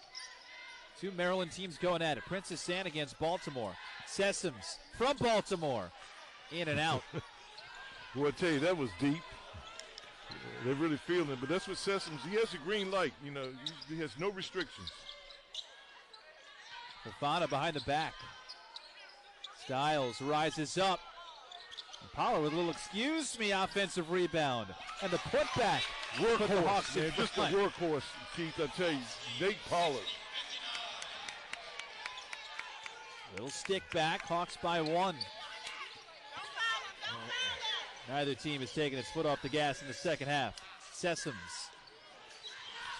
Speaker 1: 2 Maryland teams going at it. Princess Anne against Baltimore. Sessoms from Baltimore. In and out.
Speaker 2: Well, I tell you, that was deep. They're really feeling it, but that's what Sessoms, he has a green light. He has no restrictions.
Speaker 1: Fofana behind the back. Styles rises up. And Pollard with a little excuse me offensive rebound. And the putback.
Speaker 2: Workhorse, man, just a workhorse, Keith. I tell you, Nate Pollard.
Speaker 1: Little stick back, Hawks by 1. Neither team has taken its foot off the gas in the second half. Sessoms.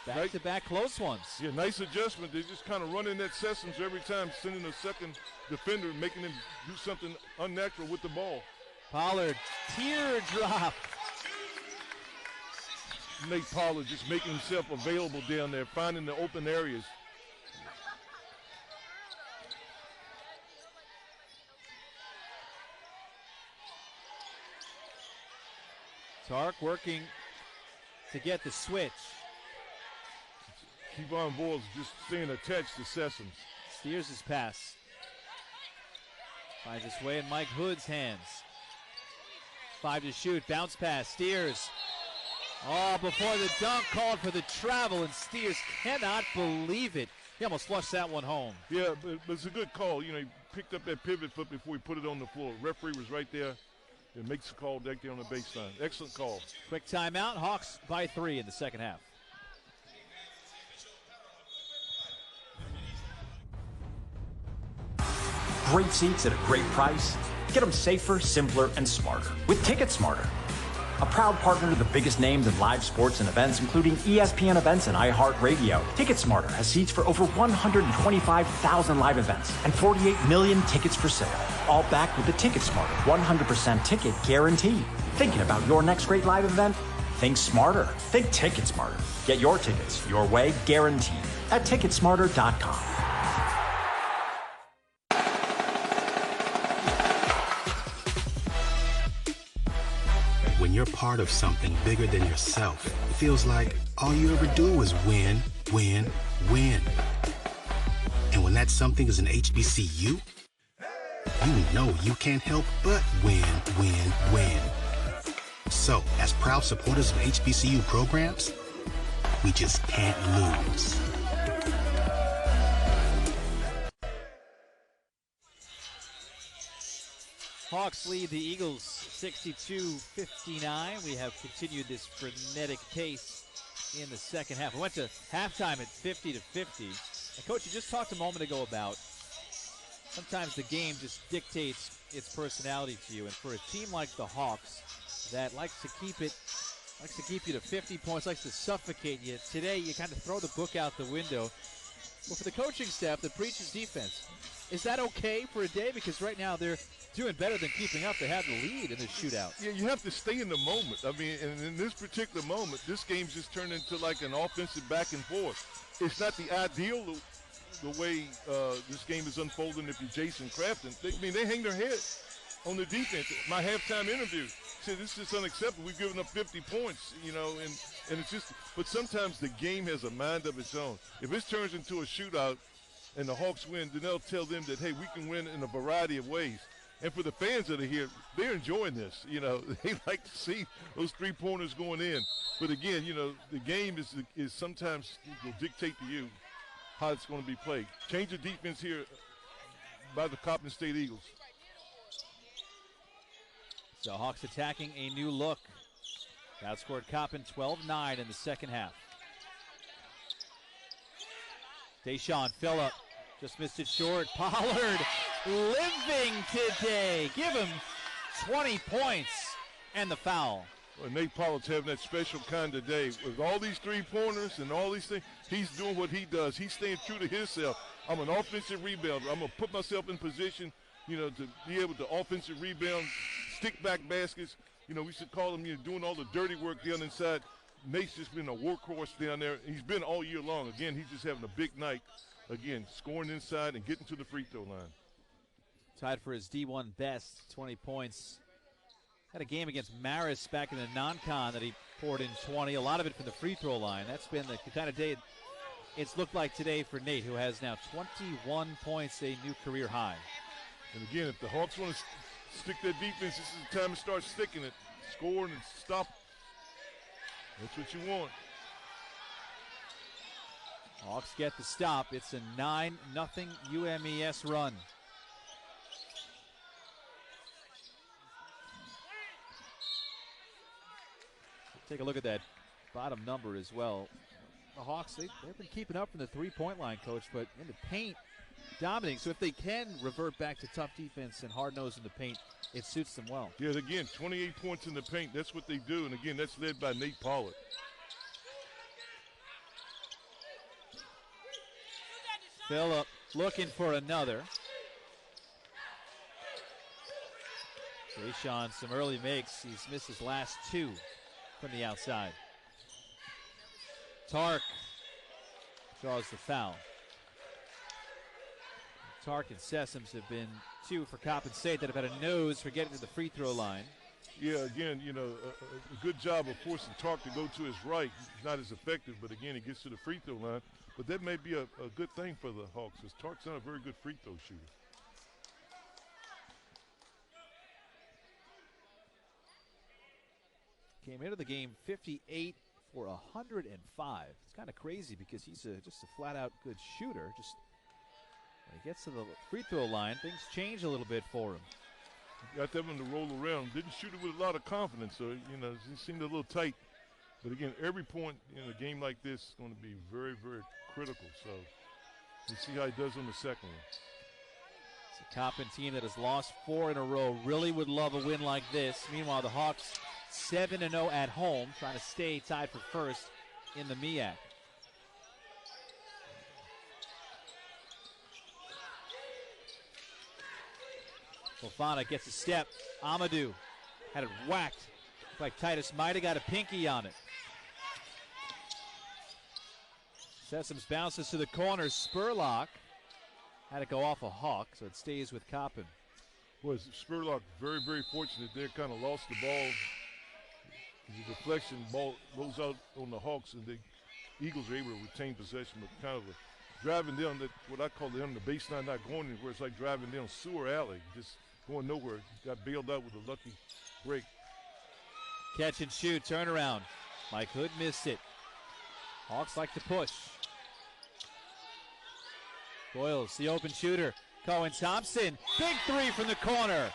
Speaker 1: Back-to-back close ones.
Speaker 2: Yeah, nice adjustment. They're just kind of running that Sessoms every time, sending a second defender, making him do something unnatural with the ball.
Speaker 1: Pollard, teardrop.
Speaker 2: Nate Pollard just making himself available down there, finding the open areas.
Speaker 1: Tark working to get the switch.
Speaker 2: Kevon Voiles just staying attached to Sessoms.
Speaker 1: Steers his pass. Finds its way in Mike Hood's hands. 5 to shoot, bounce pass, Steers. Oh, before the dunk, called for the travel, and Steers cannot believe it. He almost flushed that one home.
Speaker 2: Yeah, but it's a good call. He picked up that pivot foot before he put it on the floor. Referee was right there. It makes a call back there on the baseline. Excellent call.
Speaker 1: Quick timeout. Hawks by 3 in the second half.
Speaker 5: Great seats at a great price. Get them safer, simpler, and smarter with Ticket Smarter. A proud partner to the biggest names in live sports and events, including ESPN events and iHeart Radio. Ticket Smarter has seats for over 125,000 live events and 48 million tickets for sale. All backed with the Ticket Smarter 100% ticket guarantee. Thinking about your next great live event? Think smarter. Think Ticket Smarter. Get your tickets your way, guaranteed, at Ticketsmarter.com.
Speaker 3: When you're part of something bigger than yourself, it feels like all you ever do is win, win, win. And when that something is an HBCU, you know you can't help but win, win, win. So, as proud supporters of HBCU programs, we just can't lose.
Speaker 1: Hawks lead the Eagles 62-59. We have continued this frenetic pace in the second half. We went to halftime at 50-50. And Coach, you just talked a moment ago about sometimes the game just dictates its personality to you. And for a team like the Hawks that likes to keep you to 50 points, likes to suffocate you, today you kind of throw the book out the window. Well, for the coaching staff that preaches defense, is that okay for a day? Because right now they're doing better than keeping up. They have the lead in this shootout.
Speaker 2: Yeah, you have to stay in the moment. I mean, and in this particular moment, this game's just turned into like an offensive back and forth. It's not the ideal the way this game is unfolding if you're Jason Crafton. They hang their head on the defense. My halftime interview said this is unacceptable. We've given up 50 points, and it's just – but sometimes the game has a mind of its own. If it turns into a shootout and the Hawks win, then they'll tell them that, hey, we can win in a variety of ways. And for the fans that are here, they're enjoying this. They like to see those three-pointers going in. But again, the game is sometimes will dictate to you how it's going to be played. Change of defense here by the Coppin State Eagles.
Speaker 1: So Hawks attacking a new look. Outscored Coppin 12-9 in the second half. Deshaun Phillip just missed it short. Pollard living today. Give him 20 points and the foul.
Speaker 2: Well, Nate Pollard's having that special kind of day. With all these three-pointers and all these things, he's doing what he does. He's staying true to himself. I'm an offensive rebounder. I'm going to put myself in position, to be able to offensive rebound, stick-back baskets. We should call him, doing all the dirty work down inside. Nate's just been a workhorse down there. He's been all year long. Again, he's just having a big night. Again, scoring inside and getting to the free throw line.
Speaker 1: Tied for his D1 best, 20 points. Had a game against Marist back in the non-con that he poured in 20. A lot of it from the free throw line. That's been the kind of day it's looked like today for Nate, who has now 21 points, a new career high.
Speaker 2: And again, if the Hawks want to stick their defense, this is the time to start sticking it. Scoring and stop. That's what you want.
Speaker 1: Hawks get the stop. It's a 9-0 UMES run. Take a look at that bottom number as well. The Hawks, they've been keeping up from the three-point line, Coach, but in the paint, dominating. So if they can revert back to tough defense and hard-nosed in the paint, it suits them well.
Speaker 2: Yeah, again, 28 points in the paint. That's what they do. And, again, that's led by Nate Pollard.
Speaker 1: Phillip looking for another. Deshaun some early makes. He's missed his last two from the outside. Tark draws the foul. Tark and Sessoms have been two for Coppin State that have had a nose for getting to the free throw line.
Speaker 2: Yeah, again, a good job of forcing Tark to go to his right. He's not as effective, but again, he gets to the free throw line. But that may be a good thing for the Hawks, because Tark's not a very good free throw shooter.
Speaker 1: Came into the game 58 for 105. It's kind of crazy because he's just a flat-out good shooter. Just when he gets to the free throw line, things change a little bit for him.
Speaker 2: Got that one to roll around. Didn't shoot it with a lot of confidence, so it seemed a little tight. But again, every point in a game like this is going to be very, very critical. So we'll see how he does on the second one.
Speaker 1: It's a Coppin team that has lost 4 in a row. Really would love a win like this. Meanwhile, the Hawks 7-0 at home, trying to stay tied for first in the MEAC. Fofana gets a step. Amadou had it whacked. Looked like Titus might have got a pinky on it. Sessoms bounces to the corner. Spurlock had to go off a Hawk, so it stays with Coppin.
Speaker 2: Was Spurlock very, very fortunate there, kind of lost the ball. The deflection ball rolls out on the Hawks, and the Eagles are able to retain possession, but kind of driving down that, what I call the baseline, not going anywhere. It's like driving down sewer alley, just going nowhere. Got bailed out with a lucky break.
Speaker 1: Catch and shoot, turnaround. Mike Hood missed it. Hawks like to push. Boyles, the open shooter. Cohen Thompson, big three from the corner.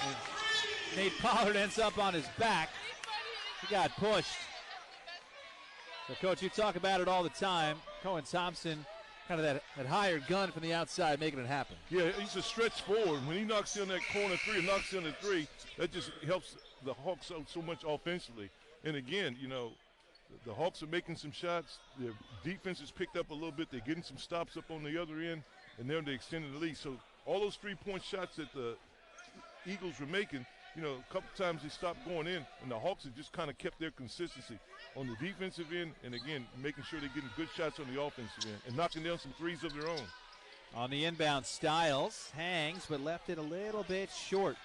Speaker 1: And Nate Pollard ends up on his back. He got pushed. So, Coach, you talk about it all the time. Cohen Thompson kind of that hired gun from the outside making it happen.
Speaker 2: Yeah, he's a stretch forward. When he knocks in that corner three or knocks in a three, that just helps the Hawks out so much offensively. And again, you know, the Hawks are making some shots. Their defense has picked up a little bit. They're getting some stops up on the other end, and they're extending the lead. So all those three-point shots that the Eagles were making, you know, a couple times they stopped going in, and the Hawks have just kind of kept their consistency on the defensive end, and again, making sure they're getting good shots on the offensive end and knocking down some threes of their own.
Speaker 1: On the inbound, Styles hangs, but left it a little bit short.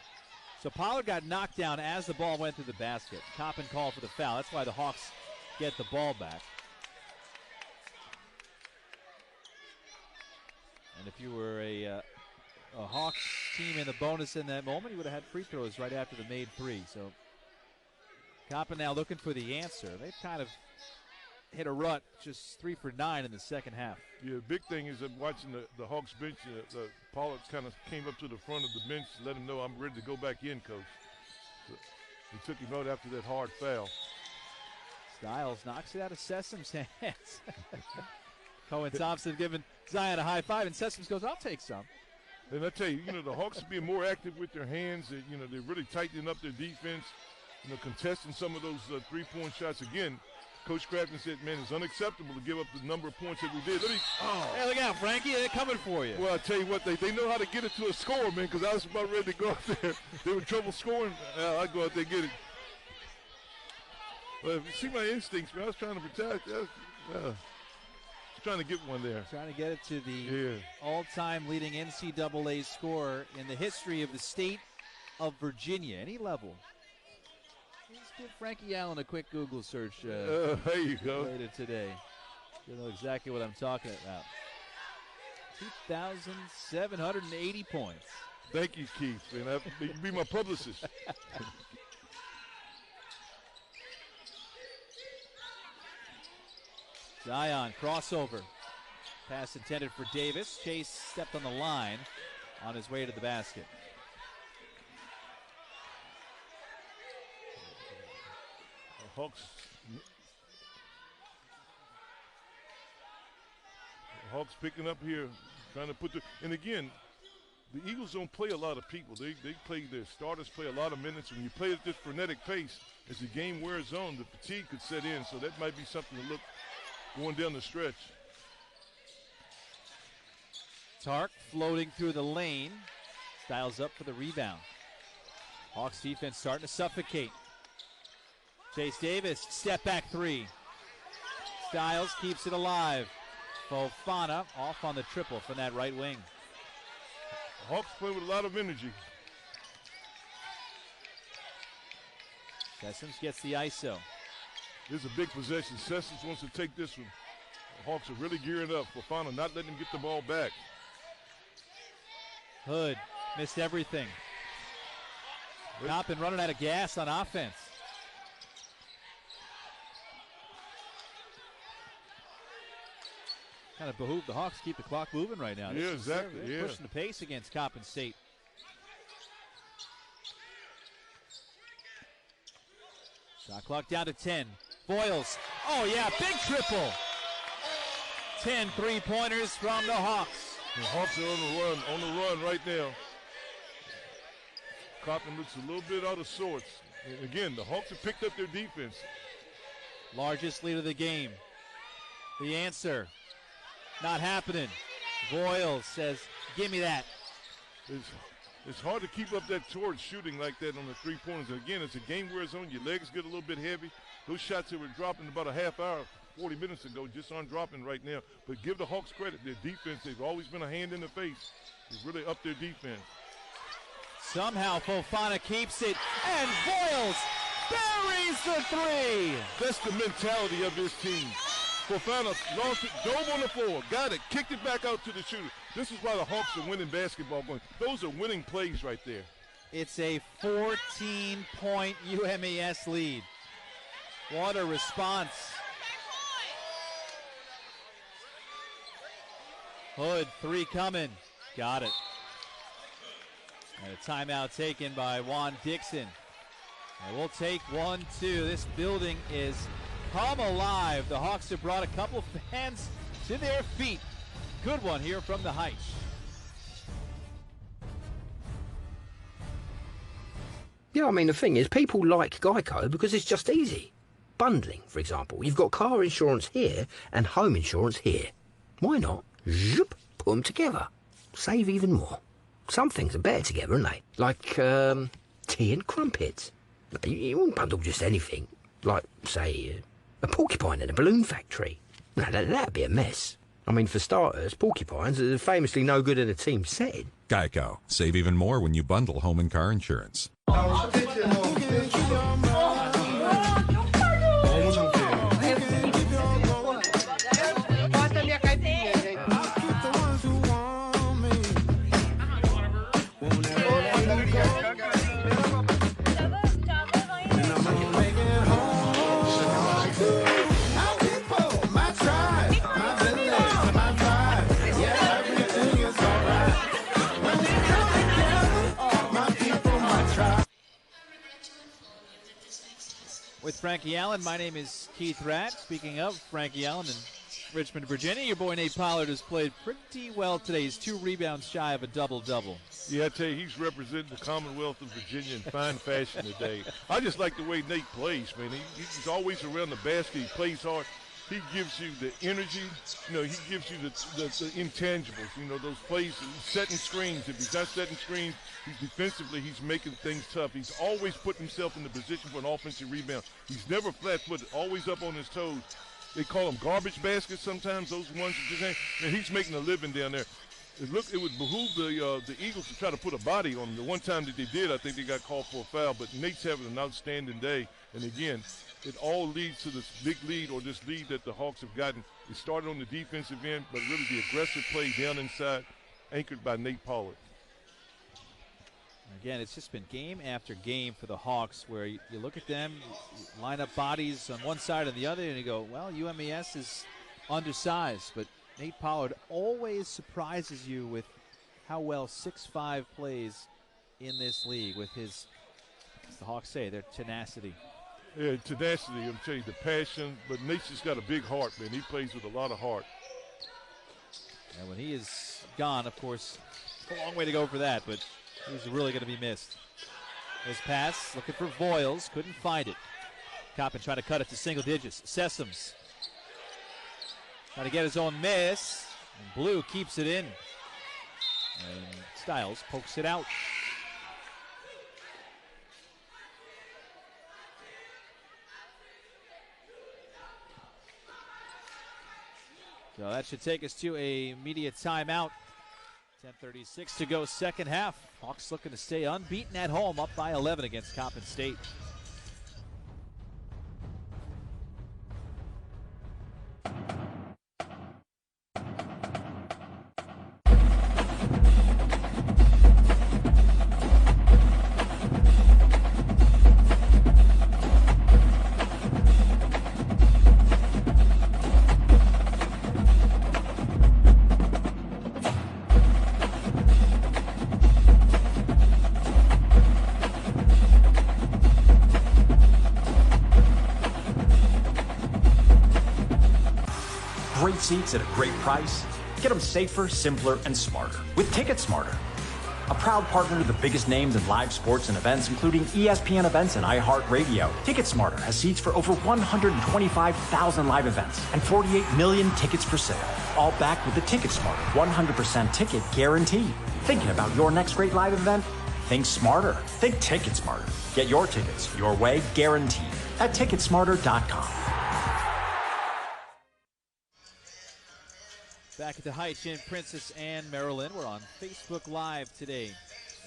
Speaker 1: So Pollard got knocked down as the ball went through the basket. Coppin called for the foul. That's why the Hawks get the ball back. And if you were a Hawks team in the bonus in that moment, you would have had free throws right after the made three. So Coppin now looking for the answer. They've kind of hit a rut, just 3 for 9 in the second half.
Speaker 2: Yeah, the big thing is I'm watching the Hawks bench. Pollard kind of came up to the front of the bench to let him know, I'm ready to go back in, coach. So he took him out after that hard foul.
Speaker 1: Styles knocks it out of Sessum's hands. Cohen Thompson giving Zion a high five, and Sessoms goes, I'll take some.
Speaker 2: And I tell you, you know, the Hawks are being more active with their hands. You know, they're really tightening up their defense, you know, contesting some of those three-point shots. Again, Coach Crafton said, man, it's unacceptable to give up the number of points that we did.
Speaker 1: Hey, look out, Frankie. They're coming for you.
Speaker 2: Well, I tell you what, they know how to get it to a score, man, because I was about ready to go out there. They were trouble scoring. I'd go out there and get it. Well, if you see my instincts, man, I was trying to protect. Trying to get one there.
Speaker 1: Trying to get it to the all-time leading NCAA scorer in the history of the state of Virginia, any level. Let's give Frankie Allen a quick Google search
Speaker 2: there you go.
Speaker 1: later today. You'll know exactly what I'm talking about. 2,780 points.
Speaker 2: Thank you, Keith. Man, you be my publicist.
Speaker 1: Zion, crossover. Pass intended for Davis. Chase stepped on the line on his way to the basket.
Speaker 2: Hawks picking up here, trying to put and again, the Eagles don't play a lot of people. They play, their starters play a lot of minutes. When you play at this frenetic pace, as the game wears on, the fatigue could set in. So that might be something to look going down the stretch.
Speaker 1: Tark floating through the lane. Styles up for the rebound. Hawks defense starting to suffocate. Chase Davis, step back three. Styles keeps it alive. Fofana off on the triple from that right wing.
Speaker 2: Hawks play with a lot of energy.
Speaker 1: Sessoms gets the ISO.
Speaker 2: This is a big possession. Sessoms wants to take this one. The Hawks are really gearing up. Fofana not letting him get the ball back.
Speaker 1: Hood missed everything. Coppin running out of gas on offense. Kind of behooved the Hawks keep the clock moving right now.
Speaker 2: Yeah, exactly.
Speaker 1: They're pushing the pace against Coppin State. Shot clock down to 10. Boyles. Oh, yeah, big triple. 10 three-pointers from the Hawks.
Speaker 2: The Hawks are on the run right now. Coppin looks a little bit out of sorts. And again, the Hawks have picked up their defense.
Speaker 1: Largest lead of the game. The answer, not happening. Boyles says, give me that.
Speaker 2: It's hard to keep up that torch shooting like that on the three-pointers. And again, as the game wears on, your legs get a little bit heavy. Those shots that were dropping about a half hour, 40 minutes ago, just aren't dropping right now. But give the Hawks credit. Their defense, they've always been a hand in the face. They've really upped their defense.
Speaker 1: Somehow Fofana keeps it, and Boyles buries the three.
Speaker 2: That's the mentality of this team. Fofana lost it, dove on the floor, got it, kicked it back out to the shooter. This is why the Hawks are winning basketball games. Those are winning plays right there.
Speaker 1: It's a 14-point UMAS lead. What a response. Hood, three coming. Got it. And a timeout taken by Juan Dixon. And we'll take 1-2. This building is come alive. The Hawks have brought a couple fans to their feet Good one here from the height.
Speaker 16: Yeah, I mean, the thing is, people like Geico because it's just easy. Bundling, for example. You've got car insurance here and home insurance here. Why not? Zoop, put them together. Save even more. Some things are better together, aren't they? Like, tea and crumpets. You wouldn't bundle just anything. Like, say, a porcupine in a balloon factory. No, that'd be a mess. I mean, for starters, porcupines are famously no good in a team setting.
Speaker 17: Geico. Save even more when you bundle home and car insurance.
Speaker 1: With Frankie Allen, my name is Keith Ratt. Speaking of Frankie Allen in Richmond, Virginia, your boy Nate Pollard has played pretty well today. He's 2 rebounds shy of a double-double.
Speaker 2: Yeah, I tell you, he's representing the Commonwealth of Virginia in fine fashion today. I just like the way Nate plays, man. He's always around the basket. He plays hard. He gives you the energy. You know, he gives you the intangibles. You know, those plays, setting screens. If he's not setting screens, defensively, he's making things tough. He's always putting himself in the position for an offensive rebound. He's never flat-footed, always up on his toes. They call them garbage baskets sometimes, those ones that just and he's making a living down there. It would behoove the Eagles to try to put a body on him. The one time that they did, I think they got called for a foul, but Nate's having an outstanding day. And again, it all leads to this big lead, or this lead that the Hawks have gotten. It started on the defensive end, but really the aggressive play down inside, anchored by Nate Pollard.
Speaker 1: Again, it's just been game after game for the Hawks where you look at them, line up bodies on one side and the other, and you go, well, UMES is undersized, but Nate Pollard always surprises you with how well 6'5" plays in this league with his, as the Hawks say, their tenacity.
Speaker 2: Yeah, tenacity, I'm telling you, the passion, but Nate's just got a big heart, man. He plays with a lot of heart.
Speaker 1: And when he is gone, of course, a long way to go for that, but he's really going to be missed. His pass, looking for Voiles, couldn't find it. Coppin trying to cut it to single digits. Sessoms trying to get his own miss, and Blue keeps it in. And Styles pokes it out. So that should take us to a media timeout. 10:36 to go, second half. Hawks looking to stay unbeaten at home, up by 11 against Coppin State.
Speaker 5: Great seats at a great price. Get them safer, simpler, and smarter with Ticket Smarter. A proud partner to the biggest names in live sports and events, including ESPN events and iHeartRadio. Ticket Smarter has seats for over 125,000 live events and 48 million tickets for sale. All backed with the Ticket Smarter 100% ticket guarantee. Thinking about your next great live event? Think smarter. Think Ticket Smarter. Get your tickets your way, guaranteed, at Ticketsmarter.com.
Speaker 1: Back at the Heights in Princess Anne, Maryland. We're on Facebook Live today.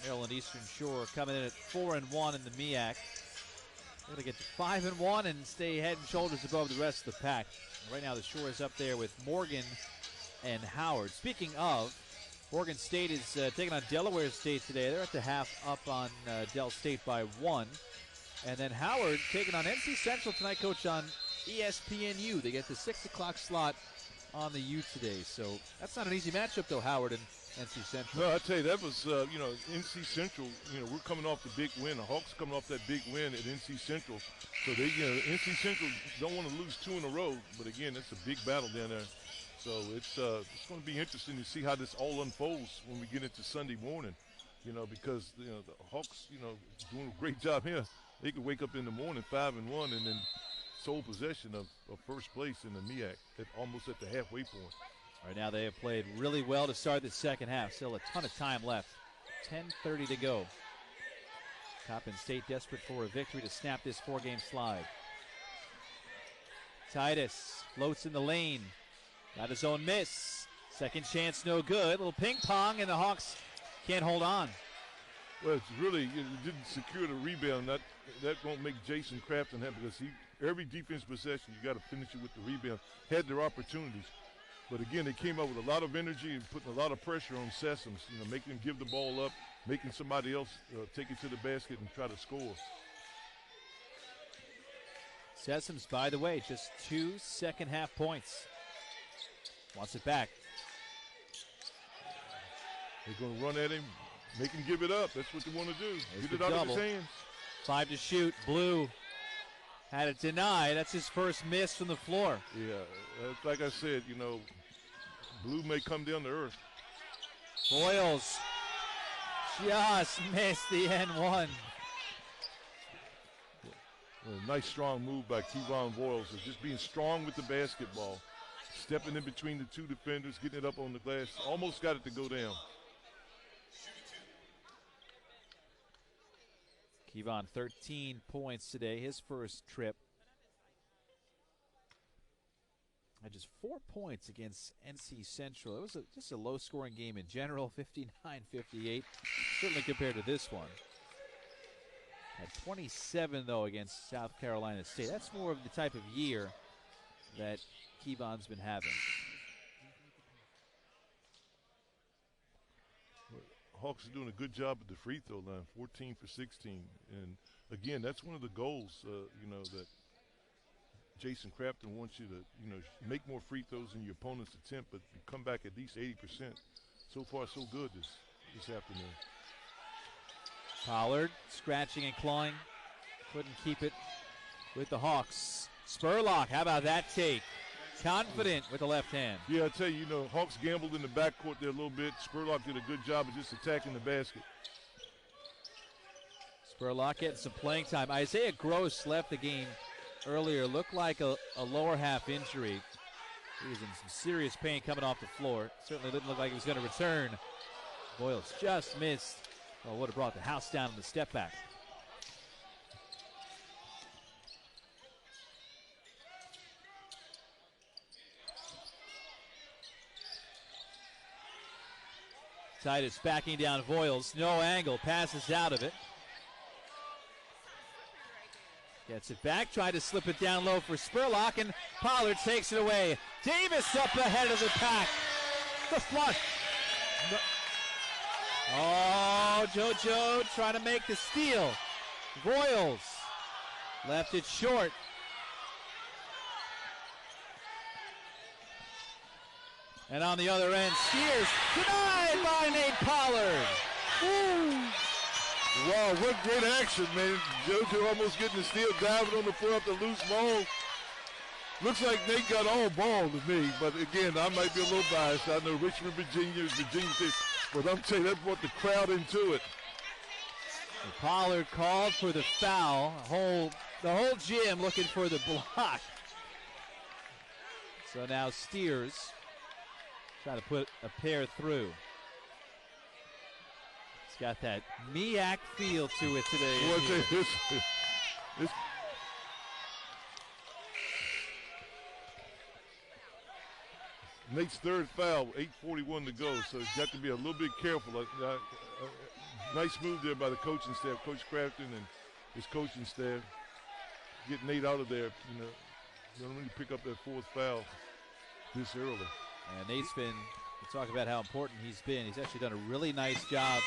Speaker 1: Maryland Eastern Shore coming in at 4-1 in the MEAC. They're going to get to 5-1 and stay head and shoulders above the rest of the pack. Right now the Shore is up there with Morgan and Howard. Speaking of, Morgan State is taking on Delaware State today. They're at the half up on Del State by 1. And then Howard taking on NC Central tonight, Coach, on ESPNU. They get the 6 o'clock slot on the U today. So that's not an easy matchup, though, Howard and NC Central.
Speaker 2: No, I tell you, that was, NC Central, we're coming off the big win. The Hawks coming off that big win at NC Central. So they, NC Central don't want to lose 2 in a row. But again, it's a big battle down there. So it's going to be interesting to see how this all unfolds when we get into Sunday morning, because the Hawks, doing a great job here. They could wake up in the morning 5-1 and then sole possession of first place in the MEAC almost at the halfway point.
Speaker 1: All right, now they have played really well to start the second half. Still a ton of time left. 10:30 to go. Coppin State desperate for a victory to snap this 4-game slide. Titus floats in the lane. Got his own miss. Second chance, no good. Little ping pong, and the Hawks can't hold on.
Speaker 2: Well, it's really, it didn't secure the rebound. That won't make Jason Crafton happy because every defense possession, you got to finish it with the rebound. Had their opportunities. But again, they came up with a lot of energy and putting a lot of pressure on Sessoms, making them give the ball up, making somebody else take it to the basket and try to score.
Speaker 1: Sessoms, by the way, just 2 second-half points. Wants it back.
Speaker 2: They're going to run at him, make him give it up. That's what they want to do.
Speaker 1: There's
Speaker 2: Get it
Speaker 1: the
Speaker 2: out
Speaker 1: double.
Speaker 2: of his hands.
Speaker 1: 5 to shoot. Blue had it denied. That's his first miss from the floor.
Speaker 2: Yeah, like I said, Blue may come down to earth.
Speaker 1: Boyles just missed the N1.
Speaker 2: A nice strong move by Kevon Boyles of just being strong with the basketball. Stepping in between the two defenders, getting it up on the glass. Almost got it to go down.
Speaker 1: Kevon, 13 points today, his first trip. Had just 4 points against NC Central. It was just a low-scoring game in general, 59-58, certainly compared to this one. Had 27, though, against South Carolina State. That's more of the type of year that Kevon's been having.
Speaker 2: Hawks are doing a good job at the free throw line, 14 for 16. And, again, that's one of the goals, that Jason Crafton wants you to, make more free throws than your opponent's attempt, but you come back at least 80%. So far, so good this afternoon.
Speaker 1: Pollard scratching and clawing. Couldn't keep it with the Hawks. Spurlock, how about that take? Confident with the left hand.
Speaker 2: Yeah, I tell you, Hawks gambled in the backcourt there a little bit. Spurlock did a good job of just attacking the basket.
Speaker 1: Spurlock getting some playing time. Isaiah Gross left the game earlier. Looked like a lower half injury. He was in some serious pain coming off the floor. Certainly didn't look like he was going to return. Boyles just missed. Well, would have brought the house down in the step back. Titus backing down Voiles. No angle. Passes out of it. Gets it back. Tried to slip it down low for Spurlock, and Pollard takes it away. Davis up ahead of the pack. The flush. No. Oh, JoJo trying to make the steal. Voiles left it short. And on the other end, Steers denied by Nate Pollard. Woo.
Speaker 2: Wow, what great action, man. JoJo almost getting the steal, diving on the floor up the loose ball. Looks like Nate got all ball to me, but again, I might be a little biased. I know Richmond, Virginia is Virginia State, but I'm telling you, that brought the crowd into it.
Speaker 1: And Pollard called for the foul. The whole gym looking for the block. So now Steers trying to put a pair through. It's got that MEAC feel to it today.
Speaker 2: This Nate's third foul, 8:41 to go, so he's got to be a little bit careful. Nice move there by the coaching staff, Coach Crafton and his coaching staff. Get Nate out of there, don't really pick up that fourth foul this early.
Speaker 1: And Nate's been, we talk about how important he's been. He's actually done a really nice job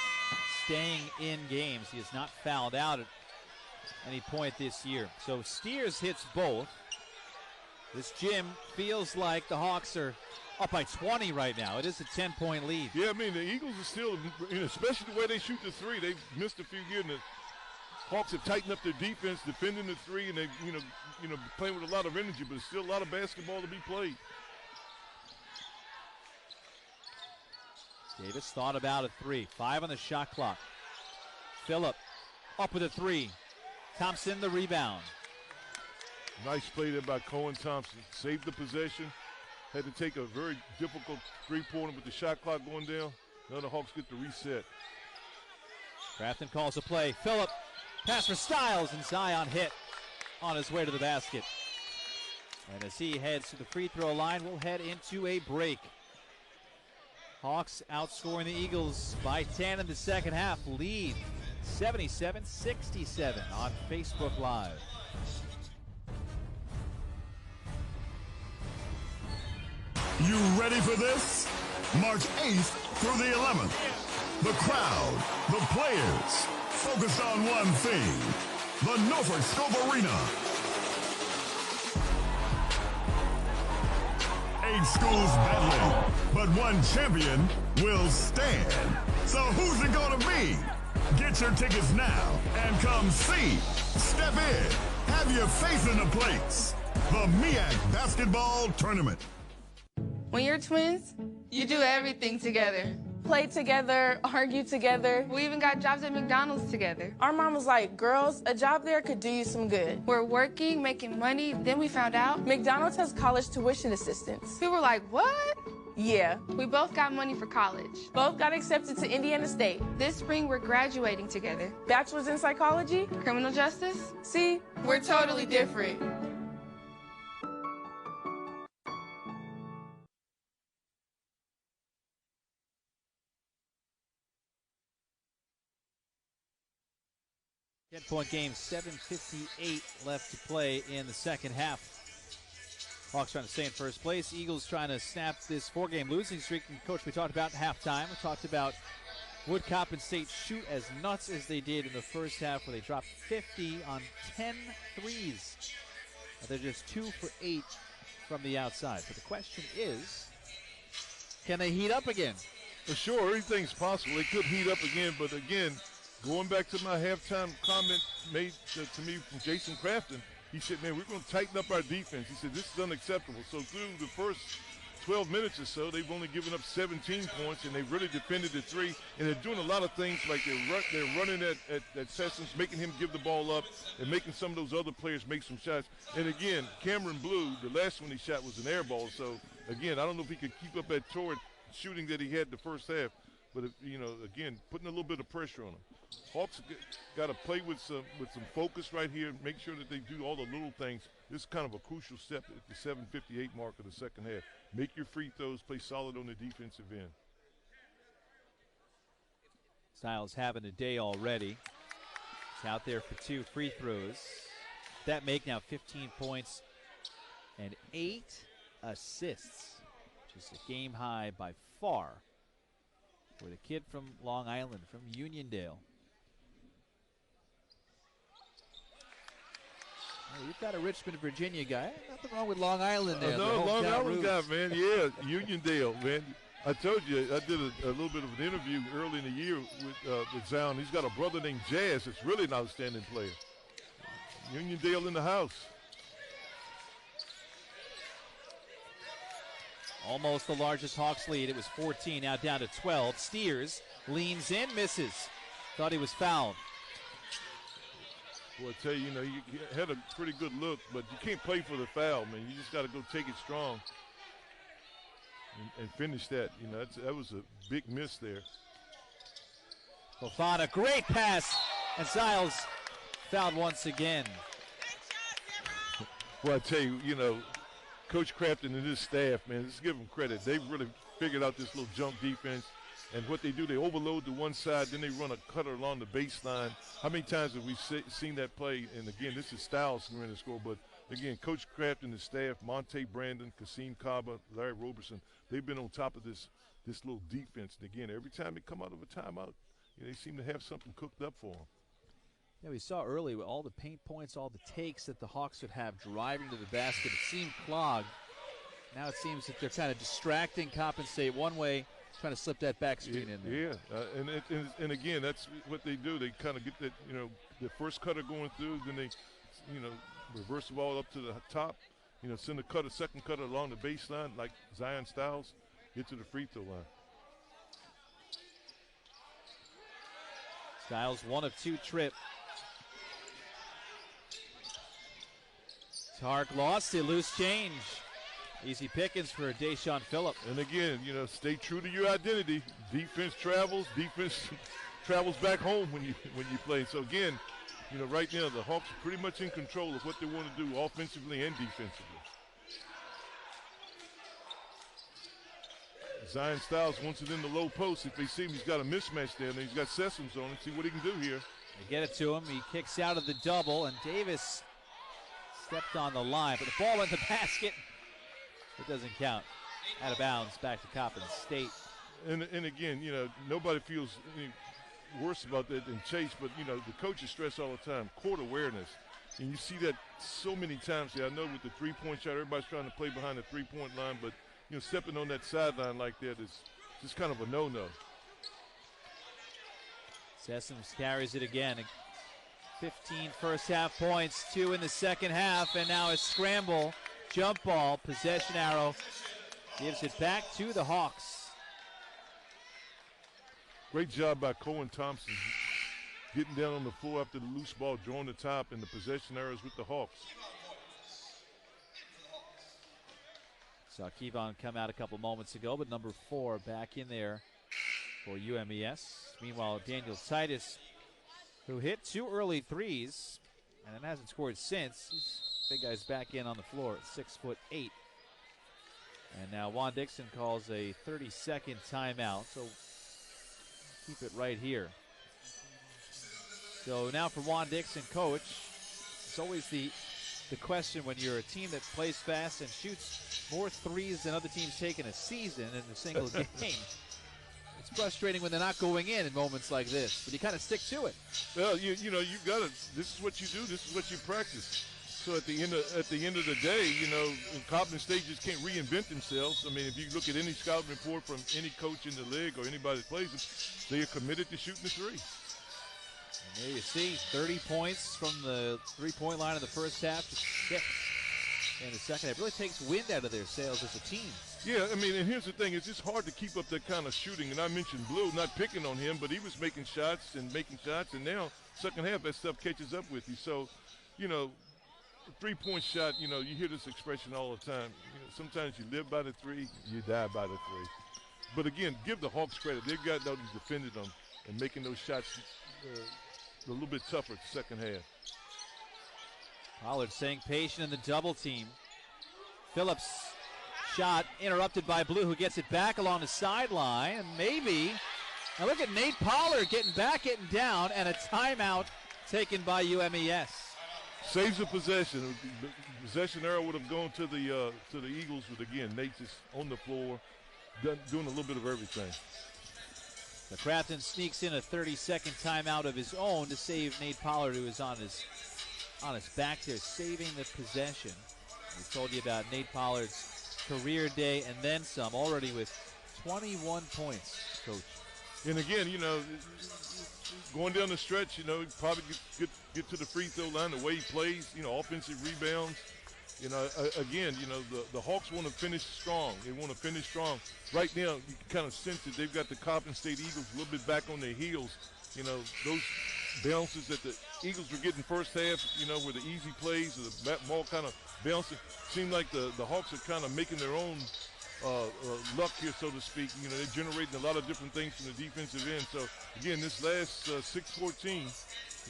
Speaker 1: staying in games. He has not fouled out at any point this year. So Steers hits both. This gym feels like the Hawks are up by 20 right now. It is a 10-point lead.
Speaker 2: Yeah, I mean, the Eagles are still, especially the way they shoot the three. They've missed a few here, and the Hawks have tightened up their defense, defending the three, and they've, playing with a lot of energy, but there's still a lot of basketball to be played.
Speaker 1: Davis thought about a three. 5 on the shot clock. Phillip up with a three. Thompson the rebound.
Speaker 2: Nice play there by Cohen Thompson. Saved the possession. Had to take a very difficult three-pointer with the shot clock going down. Now the Hawks get the reset.
Speaker 1: Crafton calls a play. Phillip, pass for Styles, and Zion hit on his way to the basket. And as he heads to the free throw line, we'll head into a break. Hawks outscoring the Eagles by 10 in the second half. Lead 77-67 on Facebook Live.
Speaker 18: You ready for this? March 8th through the 11th. The crowd, the players, focused on one thing. The Norfolk Scope Arena. 8 schools battling, but one champion will stand. So who's it gonna be? Get your tickets now and come see. Step in. Have your face in the plates. The MEAC Basketball Tournament.
Speaker 19: When you're twins, you do everything together. Play together, argue together. We even got jobs at McDonald's together. Our mom was like, girls, a job there could do you some good. We're working, making money. Then we found out McDonald's has college tuition assistance. We were like, what? Yeah. We both got money for college. Both got accepted to Indiana State. This spring, we're graduating together. Bachelor's in psychology, criminal justice. See, we're totally different.
Speaker 1: Point game, 7:58 left to play in the second half. Hawks trying to stay in first place. Eagles trying to snap this 4-game losing streak. And Coach, we talked about halftime. We talked about would Coppin State shoot as nuts as they did in the first half, where they dropped 50 on 10 threes. They're just 2 for 8 from the outside. But the question is, can they heat up again?
Speaker 2: For sure, anything's possible. They could heat up again, but again, going back to my halftime comment made to me from Jason Crafton, he said, man, we're going to tighten up our defense. He said, this is unacceptable. So through the first 12 minutes or so, they've only given up 17 points, and they've really defended the three. And they're doing a lot of things, like they're running at Sessions, making him give the ball up, and making some of those other players make some shots. And again, Cameron Blue, the last one he shot was an air ball. So again, I don't know if he could keep up that torrid shooting that he had the first half. But, again, putting a little bit of pressure on him. Hawks got to play with some focus right here, make sure that they do all the little things. This is kind of a crucial step at the 7:58 mark of the second half. Make your free throws, play solid on the defensive end.
Speaker 1: Styles having a day already. He's out there for 2 free throws. That make now 15 points and 8 assists, which is a game high by far for the kid from Long Island, from Uniondale. Well, you've got a Richmond, Virginia guy. Nothing wrong with Long Island there.
Speaker 2: No, Long Island guy, man. Yeah, Uniondale, man. I told you, I did a little bit of an interview early in the year with Zion. He's got a brother named Jazz that's really an outstanding player. Uniondale in the house.
Speaker 1: Almost the largest Hawks lead. It was 14, now down to 12. Steers leans in, misses. Thought he was fouled.
Speaker 2: Well, I tell you, you had a pretty good look, but you can't play for the foul, man. You just got to go take it strong and finish that. That was a big miss there.
Speaker 1: Fofana, great pass, and Ziles fouled once again.
Speaker 2: Well, I tell you, Coach Crafton and his staff, man, let's give them credit. They've really figured out this little jump defense. And what they do, they overload to one side, then they run a cutter along the baseline. How many times have we seen that play? And, again, this is Styles going to score. But, again, Coach Crafton and his staff, Monte Brandon, Kasim Kaba, Larry Roberson, they've been on top of this little defense. And, again, every time they come out of a timeout, they seem to have something cooked up for them.
Speaker 1: Yeah, we saw early with all the paint points, all the takes that the Hawks would have driving to the basket. It seemed clogged. Now it seems that they're kind of distracting Coppin State one way, trying to slip that back screen in there.
Speaker 2: Yeah, and again, that's what they do. They kind of get that, the first cutter going through, then they, reverse the ball up to the top, send a second cutter along the baseline like Zion Styles, get to the free throw line.
Speaker 1: Styles 1 of 2 trip. Tark lost it, loose change. Easy pickings for Deshaun Phillip.
Speaker 2: And again, stay true to your identity. Defense travels back home when you play. So again, right now the Hawks are pretty much in control of what they want to do offensively and defensively. Zion Styles wants it in the low post. If they see him, he's got a mismatch there, and he's got Sessoms on him. See what he can do here.
Speaker 1: They get it to him. He kicks out of the double, and Davis stepped on the line, but the ball in the basket. It doesn't count. Out of bounds, back to Coppin State.
Speaker 2: And again, nobody feels any worse about that than Chase, but, the coaches stress all the time, court awareness. And you see that so many times here. I know with the three-point shot, everybody's trying to play behind the three-point line, but, stepping on that sideline like that is just kind of a no-no.
Speaker 1: Sessoms carries it again. 15 first half points, 2 in the second half, and now a scramble. Jump ball, possession arrow, gives it back to the Hawks.
Speaker 2: Great job by Cohen Thompson, getting down on the floor after the loose ball, drawing the top, and the possession arrows with the Hawks.
Speaker 1: Saw Kevon come out a couple moments ago, but number 4 back in there for UMES. Meanwhile, Daniel Titus, who hit 2 early threes and then hasn't scored since. Big guy's back in on the floor at 6'8". And now Juan Dixon calls a 30-second timeout, so keep it right here. So now for Juan Dixon, coach, it's always the question when you're a team that plays fast and shoots more threes than other teams take in a season in a single game. It's frustrating when they're not going in moments like this, but you kind of stick to it.
Speaker 2: Well, you got to. This is what you do. This is what you practice. So at the end of the day, Coppin State just can't reinvent themselves. I mean, if you look at any scouting report from any coach in the league or anybody that plays them, they are committed to shooting the three.
Speaker 1: And there you see 30 points from the three-point line in the first half to 6 in the second half. It really takes wind out of their sails as a team.
Speaker 2: Yeah, I mean, and here's the thing. It's just hard to keep up that kind of shooting. And I mentioned Blue, not picking on him, but he was making shots, and now second half that stuff catches up with you. So, three-point shot, you hear this expression all the time. Sometimes you live by the three, you die by the three. But again, give the Hawks credit. They've got those defended them and making those shots a little bit tougher second half.
Speaker 1: Pollard staying patient in the double team. Phillips shot interrupted by Blue, who gets it back along the sideline. And maybe, now look at Nate Pollard getting back, getting down, and a timeout taken by UMES.
Speaker 2: Saves the possession. The possession arrow would have gone to the Eagles, but again, Nate just on the floor, doing a little bit of everything.
Speaker 1: The Crafton sneaks in a 30-second timeout of his own to save Nate Pollard, who is on his back there, saving the possession. We told you about Nate Pollard's career day and then some, already with 21 points, Coach.
Speaker 2: And again, going down the stretch, probably get to the free throw line, the way he plays, offensive rebounds. Again, the Hawks want to finish strong. They want to finish strong. Right now, you can kind of sense that they've got the Coppin State Eagles a little bit back on their heels. Those bounces that the Eagles were getting first half, were the easy plays, the ball kind of bouncing. Seemed like the Hawks are kind of making their own luck here, so to speak. They're generating a lot of different things from the defensive end. So, again, this last 6:14, you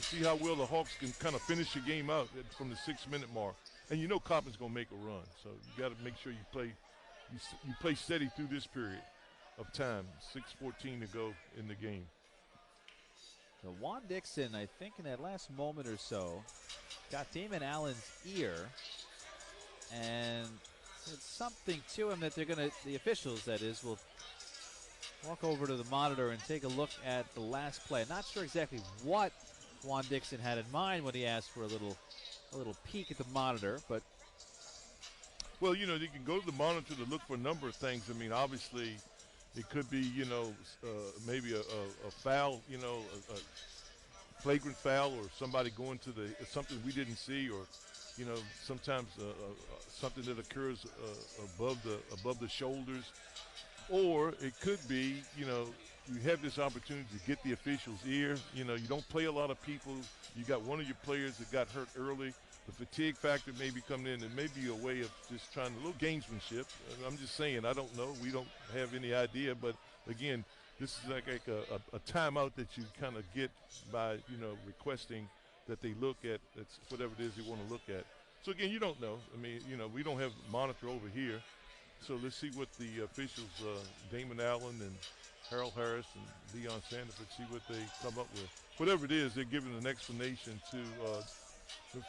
Speaker 2: see how well the Hawks can kind of finish the game out from the 6-minute mark. And Coppin's going to make a run. So, you got to make sure you play steady through this period of time. 6:14 to go in the game.
Speaker 1: So Juan Dixon, I think in that last moment or so, got Damon Allen's ear and said something to him that the officials, that is, will walk over to the monitor and take a look at the last play. Not sure exactly what Juan Dixon had in mind when he asked for a little peek at the monitor, but.
Speaker 2: Well, you can go to the monitor to look for a number of things. I mean, obviously, it could be, maybe a foul, a flagrant foul, or somebody going to something we didn't see, or, sometimes something that occurs above the shoulders, or it could be, you have this opportunity to get the officials' ear. You know, you don't play a lot of people. You got one of your players that got hurt early. The fatigue factor may be coming in. It may be a way of just trying a little gamesmanship. I'm just saying, I don't know. We don't have any idea. But, again, this is like a timeout that you kind of get by, you know, requesting that they look at whatever it is they want to look at. So, again, you don't know. I mean, you know, we don't have a monitor over here. So let's see what the officials, Damon Allen and Harold Harris and Deion Sandiford, see what they come up with. Whatever it is, they're giving an explanation to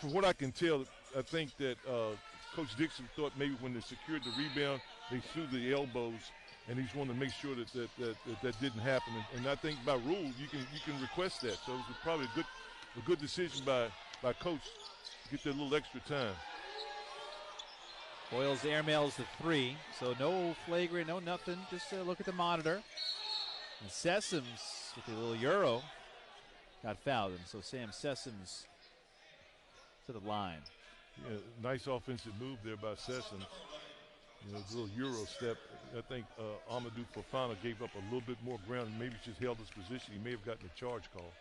Speaker 2: from what I can tell, I think that Coach Dixon thought maybe when they secured the rebound, they threw the elbows, and he's wanting to make sure that didn't happen. And I think by rule, you can request that. So it was probably a good decision by Coach to get that little extra time.
Speaker 1: Boyles airmails the 3, so no flagrant, no nothing. Just look at the monitor. And Sessoms with a little Euro got fouled, and so Sam Sessoms to the line.
Speaker 2: Yeah, nice offensive move there by Sessoms. You know, a little Euro step. I think Amadou Fofana gave up a little bit more ground and maybe just held his position. He may have gotten a charge call.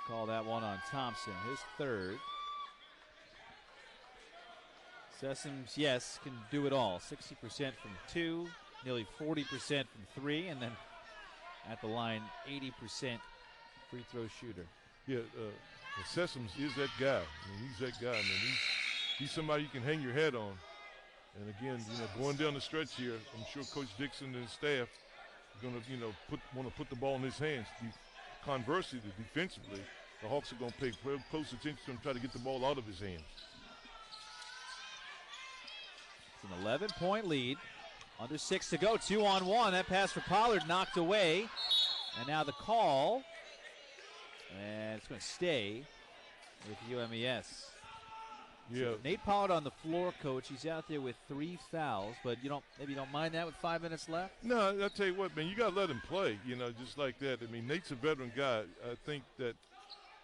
Speaker 1: Call that one on Thompson, his third. Sessoms, yes, can do it all. 60% from 2, nearly 40% from 3, and then at the line, 80% free throw shooter.
Speaker 2: Yeah, Sessoms is that guy. I mean, he's that guy. I mean, he's somebody you can hang your head on. And again, you know, going down the stretch here, I'm sure Coach Dixon and his staff are going to, you know, want to put the ball in his hands. Conversely, defensively, the Hawks are going to pay close attention to him, try to get the ball out of his hands.
Speaker 1: It's an 11-point lead. Under 6 to go, 2-on-1. That pass for Pollard knocked away. And now the call. And it's going to stay with UMES.
Speaker 2: Yeah.
Speaker 1: So Nate Pollard on the floor, Coach. He's out there with 3 fouls, but maybe you don't mind that with 5 minutes left?
Speaker 2: No, I'll tell you what, man, you got to let him play, you know, just like that. I mean, Nate's a veteran guy. I think that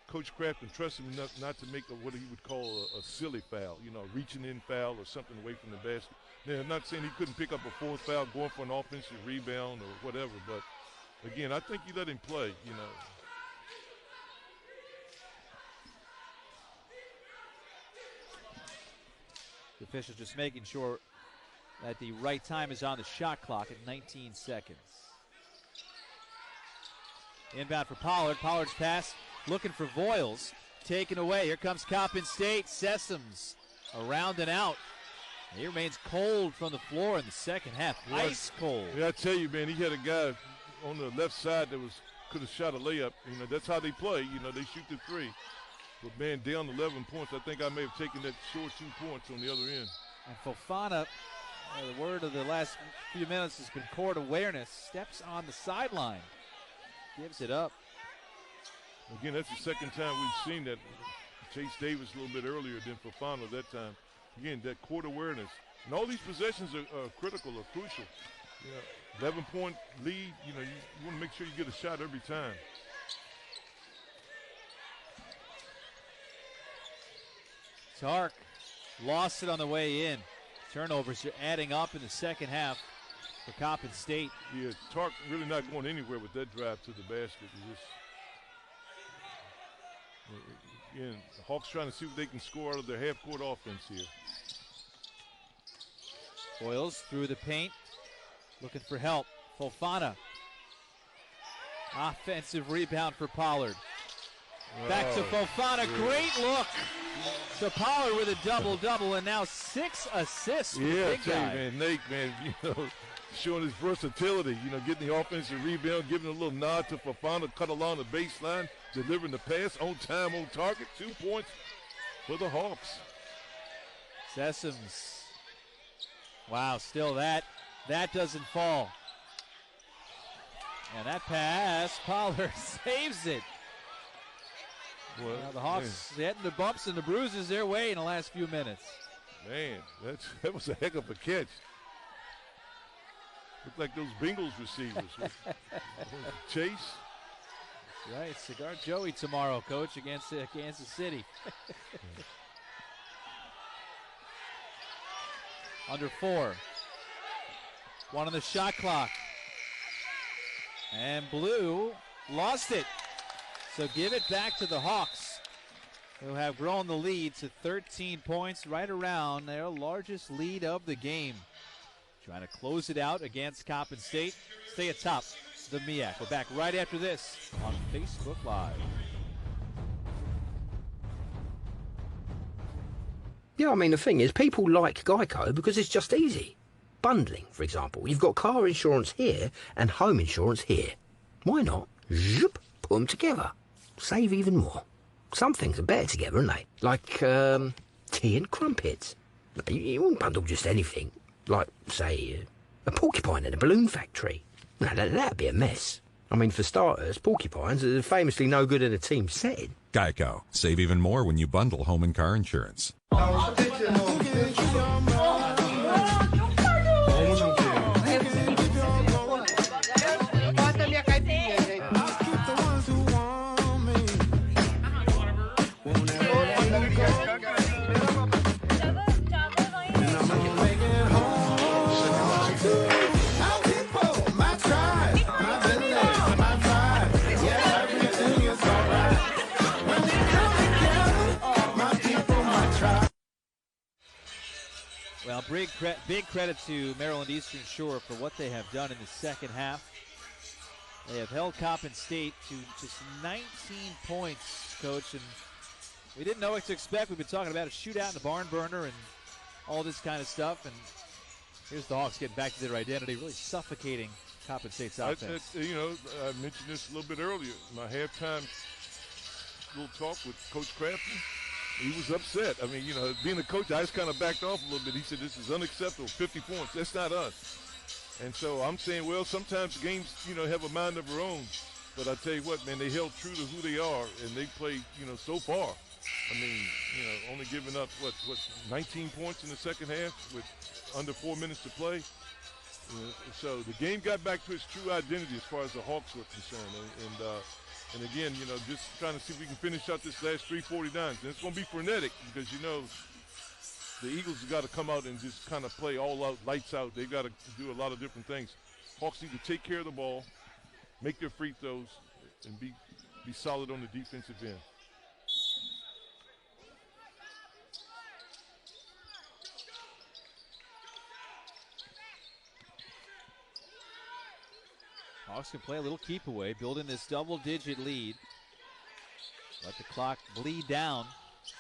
Speaker 2: Coach Crafton trusts him not to make what he would call a silly foul, you know, reaching in foul or something away from the basket. Now, I'm not saying he couldn't pick up a 4th foul going for an offensive rebound or whatever, but, again, I think you let him play, you know.
Speaker 1: The officials just making sure that the right time is on the shot clock at 19 seconds. Inbound for Pollard. Pollard's pass looking for Voiles. Taken away. Here comes Coppin State. Sessoms around and out. He remains cold from the floor in the second half. Ice cold.
Speaker 2: Yeah, I tell you, man, he had a guy on the left side that could have shot a layup. You know, that's how they play. You know, they shoot the 3. But, man, down 11 points. I think I may have taken that short 2 points on the other end.
Speaker 1: And Fofana, the word of the last few minutes has been court awareness. Steps on the sideline. Gives it up.
Speaker 2: Again, that's the second time we've seen that. Chase Davis a little bit earlier than Fofana that time. Again, that court awareness. And all these possessions are critical or crucial. You know, 11-point lead, you know, you want to make sure you get a shot every time.
Speaker 1: Tark lost it on the way in. Turnovers are adding up in the second half for Coppin State.
Speaker 2: Yeah, Tark really not going anywhere with that drive to the basket. Again, the Hawks trying to see what they can score out of their half-court offense here.
Speaker 1: Boyles through the paint, looking for help. Fofana. Offensive rebound for Pollard. Back to Fofana. Great look. So Pollard with a double-double and now 6 assists.
Speaker 2: Yeah,
Speaker 1: big guy.
Speaker 2: Man, Nate, man, you know, showing his versatility, you know, getting the offensive rebound, giving a little nod to Fofana, cut along the baseline, delivering the pass on time, on target. 2 points for the Hawks.
Speaker 1: Sessoms. Wow, still that doesn't fall. And that pass, Pollard saves it.
Speaker 2: Well,
Speaker 1: the Hawks getting the bumps and the bruises their way in the last few minutes.
Speaker 2: Man, that was a heck of a catch. Looked like those Bengals receivers. Chase.
Speaker 1: Right, Cigar Joey tomorrow, Coach, against Kansas City. Under 4. 1 on the shot clock. And Blue lost it. So give it back to the Hawks, who have grown the lead to 13 points, right around their largest lead of the game. Trying to close it out against Coppin State. Stay atop the MEAC. We're back right after this on Facebook Live.
Speaker 16: Yeah, I mean, the thing is, people like Geico because it's just easy. Bundling, for example. You've got car insurance here and home insurance here. Why not? Zoop, put them together. Save even more. Some things are better together, aren't they? Like tea and crumpets. You wouldn't bundle just anything. Like, say, a porcupine in a balloon factory. Now, that'd be a mess. I mean, for starters, porcupines are famously no good in a team setting.
Speaker 17: Geico. Save even more when you bundle home and car insurance.
Speaker 1: Well, big credit to Maryland Eastern Shore for what they have done in the second half. They have held Coppin State to just 19 points, Coach, and we didn't know what to expect. We've been talking about a shootout and a barn burner and all this kind of stuff, and here's the Hawks getting back to their identity, really suffocating Coppin State's offense.
Speaker 2: I mentioned this a little bit earlier. My halftime little talk with Coach Crafton. He was upset. I mean, being a coach, I just kind of backed off a little bit. He said, this is unacceptable, 50 points. That's not us. And so I'm saying, well, sometimes games, have a mind of their own. But I tell you what, man, they held true to who they are, and they played, so far. I mean, only giving up, 19 points in the second half with under 4 minutes to play. So the game got back to its true identity as far as the Hawks were concerned. And again, just trying to see if we can finish out this last 3:49. And it's going to be frenetic because, the Eagles have got to come out and just kind of play all out, lights out. They've got to do a lot of different things. Hawks need to take care of the ball, make their free throws, and be solid on the defensive end.
Speaker 1: Hawks can play a little keep away, building this double-digit lead. Let the clock bleed down.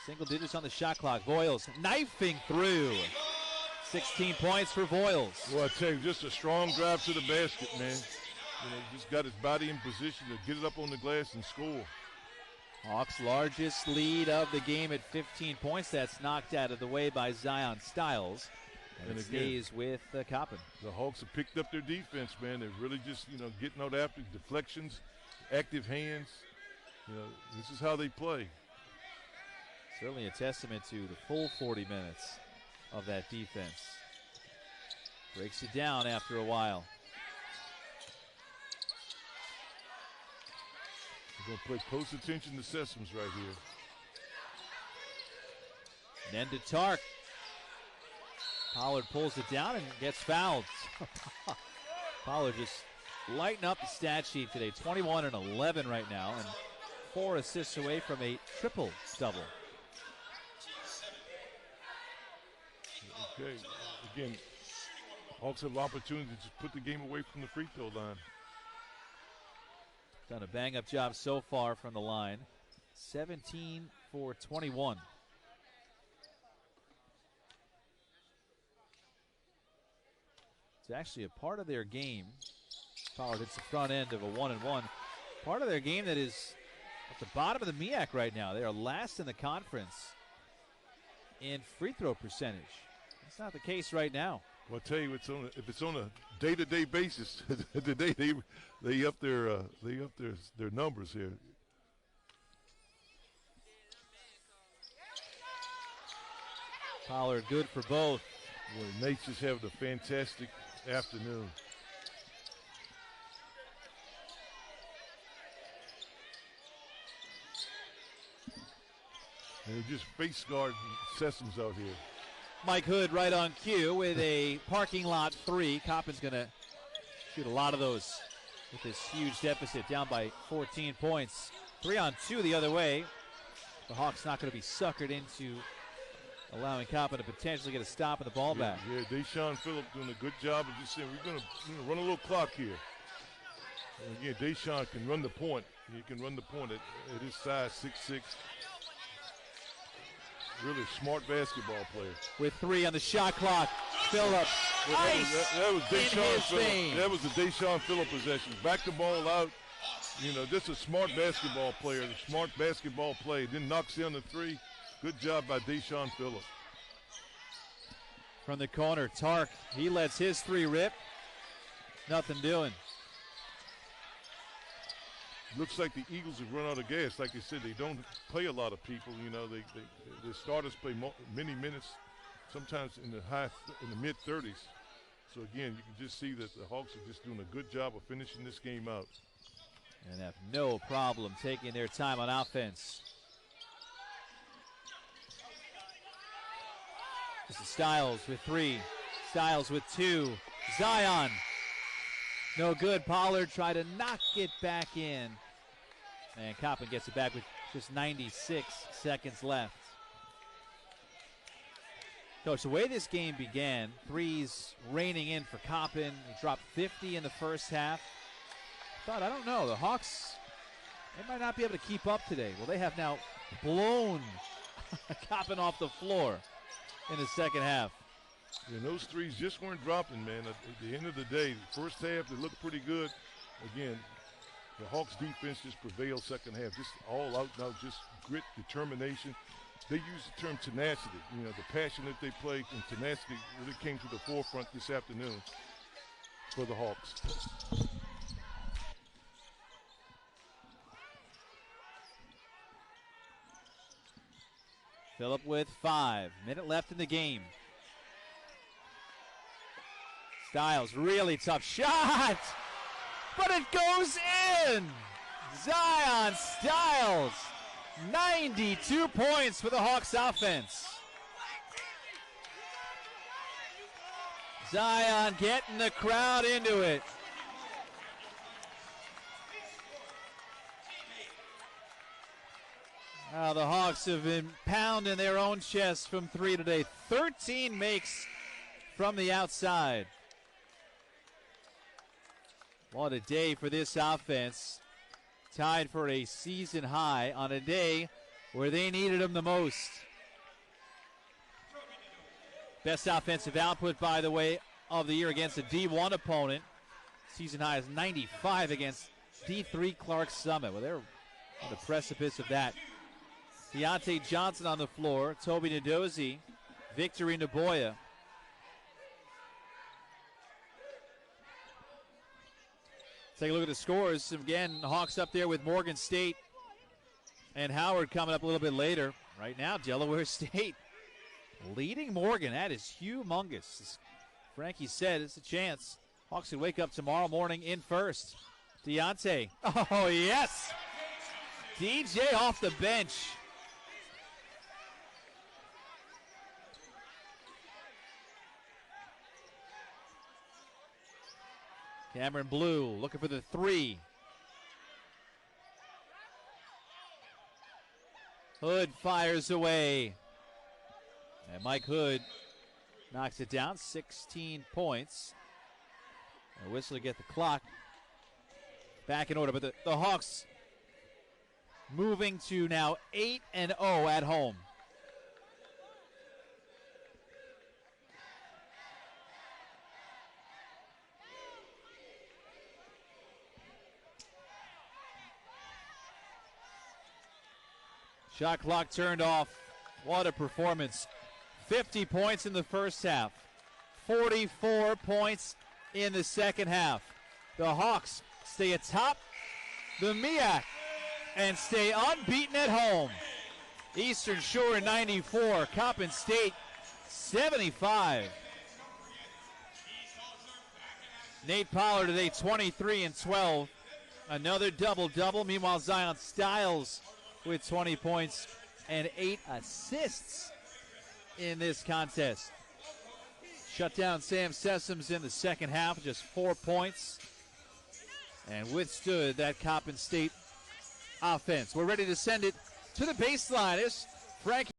Speaker 1: Single digits on the shot clock. Voiles knifing through. 16 points for Voiles.
Speaker 2: Well, I tell you, just a strong drive to the basket, man. Just got his body in position to get it up on the glass and score.
Speaker 1: Hawks' largest lead of the game at 15 points. That's knocked out of the way by Zion Stiles. And it stays with Coppin.
Speaker 2: The Hawks have picked up their defense, man. They're really just, getting out after deflections, active hands. This is how they play.
Speaker 1: Certainly a testament to the full 40 minutes of that defense. Breaks it down after a while.
Speaker 2: We're going to play close attention to Sessoms right here.
Speaker 1: Nenda Tark. Pollard pulls it down and gets fouled. Pollard just lighting up the stat sheet today. 21 and 11 right now, and 4 assists away from a triple-double.
Speaker 2: Okay, again, Hawks have opportunity to put the game away from the free throw line.
Speaker 1: Done a bang-up job so far from the line. 17 for 21. It's actually a part of their game. Pollard hits the front end of a 1-and-1. Part of their game that is at the bottom of the MEAC right now. They are last in the conference in free throw percentage. That's not the case right now.
Speaker 2: Well, I'll tell you, if it's on a day-to-day basis, today they up their numbers here.
Speaker 1: Pollard good for both.
Speaker 2: Boy, Nate's just having a fantastic afternoon. And they just face guard Sessoms out here.
Speaker 1: Mike Hood right on cue with a parking lot three. Coppin's going to shoot a lot of those with this huge deficit, down by 14 points. 3-on-2 the other way. The Hawks not going to be suckered into allowing Coppin to potentially get a stop in the ball back.
Speaker 2: Yeah, Deshaun Phillips doing a good job of just saying, we're going to run a little clock here. And again, Deshaun can run the point. He can run the point at his size, 6'6". Really smart basketball player.
Speaker 1: With 3 on the shot clock, Phillips.
Speaker 2: That was Deshaun Phillips. That was the Deshaun Phillips possession. Back the ball out. Just a smart basketball player. A smart basketball play. Then knocks down the 3. Good job by Deshaun Phillips.
Speaker 1: From the corner, Tark, he lets his 3 rip. Nothing doing.
Speaker 2: Looks like the Eagles have run out of gas. Like I said, they don't play a lot of people. The starters play many minutes, sometimes in the mid 30s. So again, you can just see that the Hawks are just doing a good job of finishing this game out.
Speaker 1: And have no problem taking their time on offense. This is Styles with 3. Styles with 2. Zion. No good. Pollard tried to knock it back in. And Coppin gets it back with just 96 seconds left. Coach, the way this game began, threes raining in for Coppin. He dropped 50 in the first half. I don't know, the Hawks, they might not be able to keep up today. Well, they have now blown Coppin off the floor in the second half.
Speaker 2: And those threes just weren't dropping, man. At the end of the day, first half, they looked pretty good. Again, the Hawks defense just prevailed second half. Just all out now, just grit, determination. They use the term tenacity. The passion that they play and tenacity really came to the forefront this afternoon for the Hawks.
Speaker 1: Phillip with 5. Minute left in the game. Styles, really tough shot, but it goes in. Zion Styles, 92 points for the Hawks offense. Zion getting the crowd into it. Now the Hawks have been pounding their own chest from 3 today. 13 makes from the outside. What a day for this offense. Tied for a season high on a day where they needed them the most. Best offensive output, by the way, of the year against a D1 opponent. Season high is 95 against D3 Clark Summit. Well, they're on the precipice of that. Deontay Johnson on the floor, Toby Ndozi, Victory Naboya. Take a look at the scores. Again, Hawks up there with Morgan State and Howard coming up a little bit later. Right now, Delaware State leading Morgan. That is humongous. As Frankie said, it's a chance. Hawks could wake up tomorrow morning in first. Deontay. Oh, yes. DJ off the bench. Cameron Blue looking for the 3. Hood fires away. And Mike Hood knocks it down, 16 points. A whistle to get the clock back in order. But the Hawks moving to now 8-0 at home. Shot clock turned off. What a performance. 50 points in the first half. 44 points in the second half. The Hawks stay atop the MEAC and stay unbeaten at home. Eastern Shore 94, Coppin State 75. Nate Pollard today 23 and 12. Another double-double. Meanwhile, Zion Styles with 20 points and 8 assists in this contest. Shut down Sam Sessoms in the second half, just 4 points, and withstood that Coppin State offense. We're ready to send it to the baseline. It's Frankie.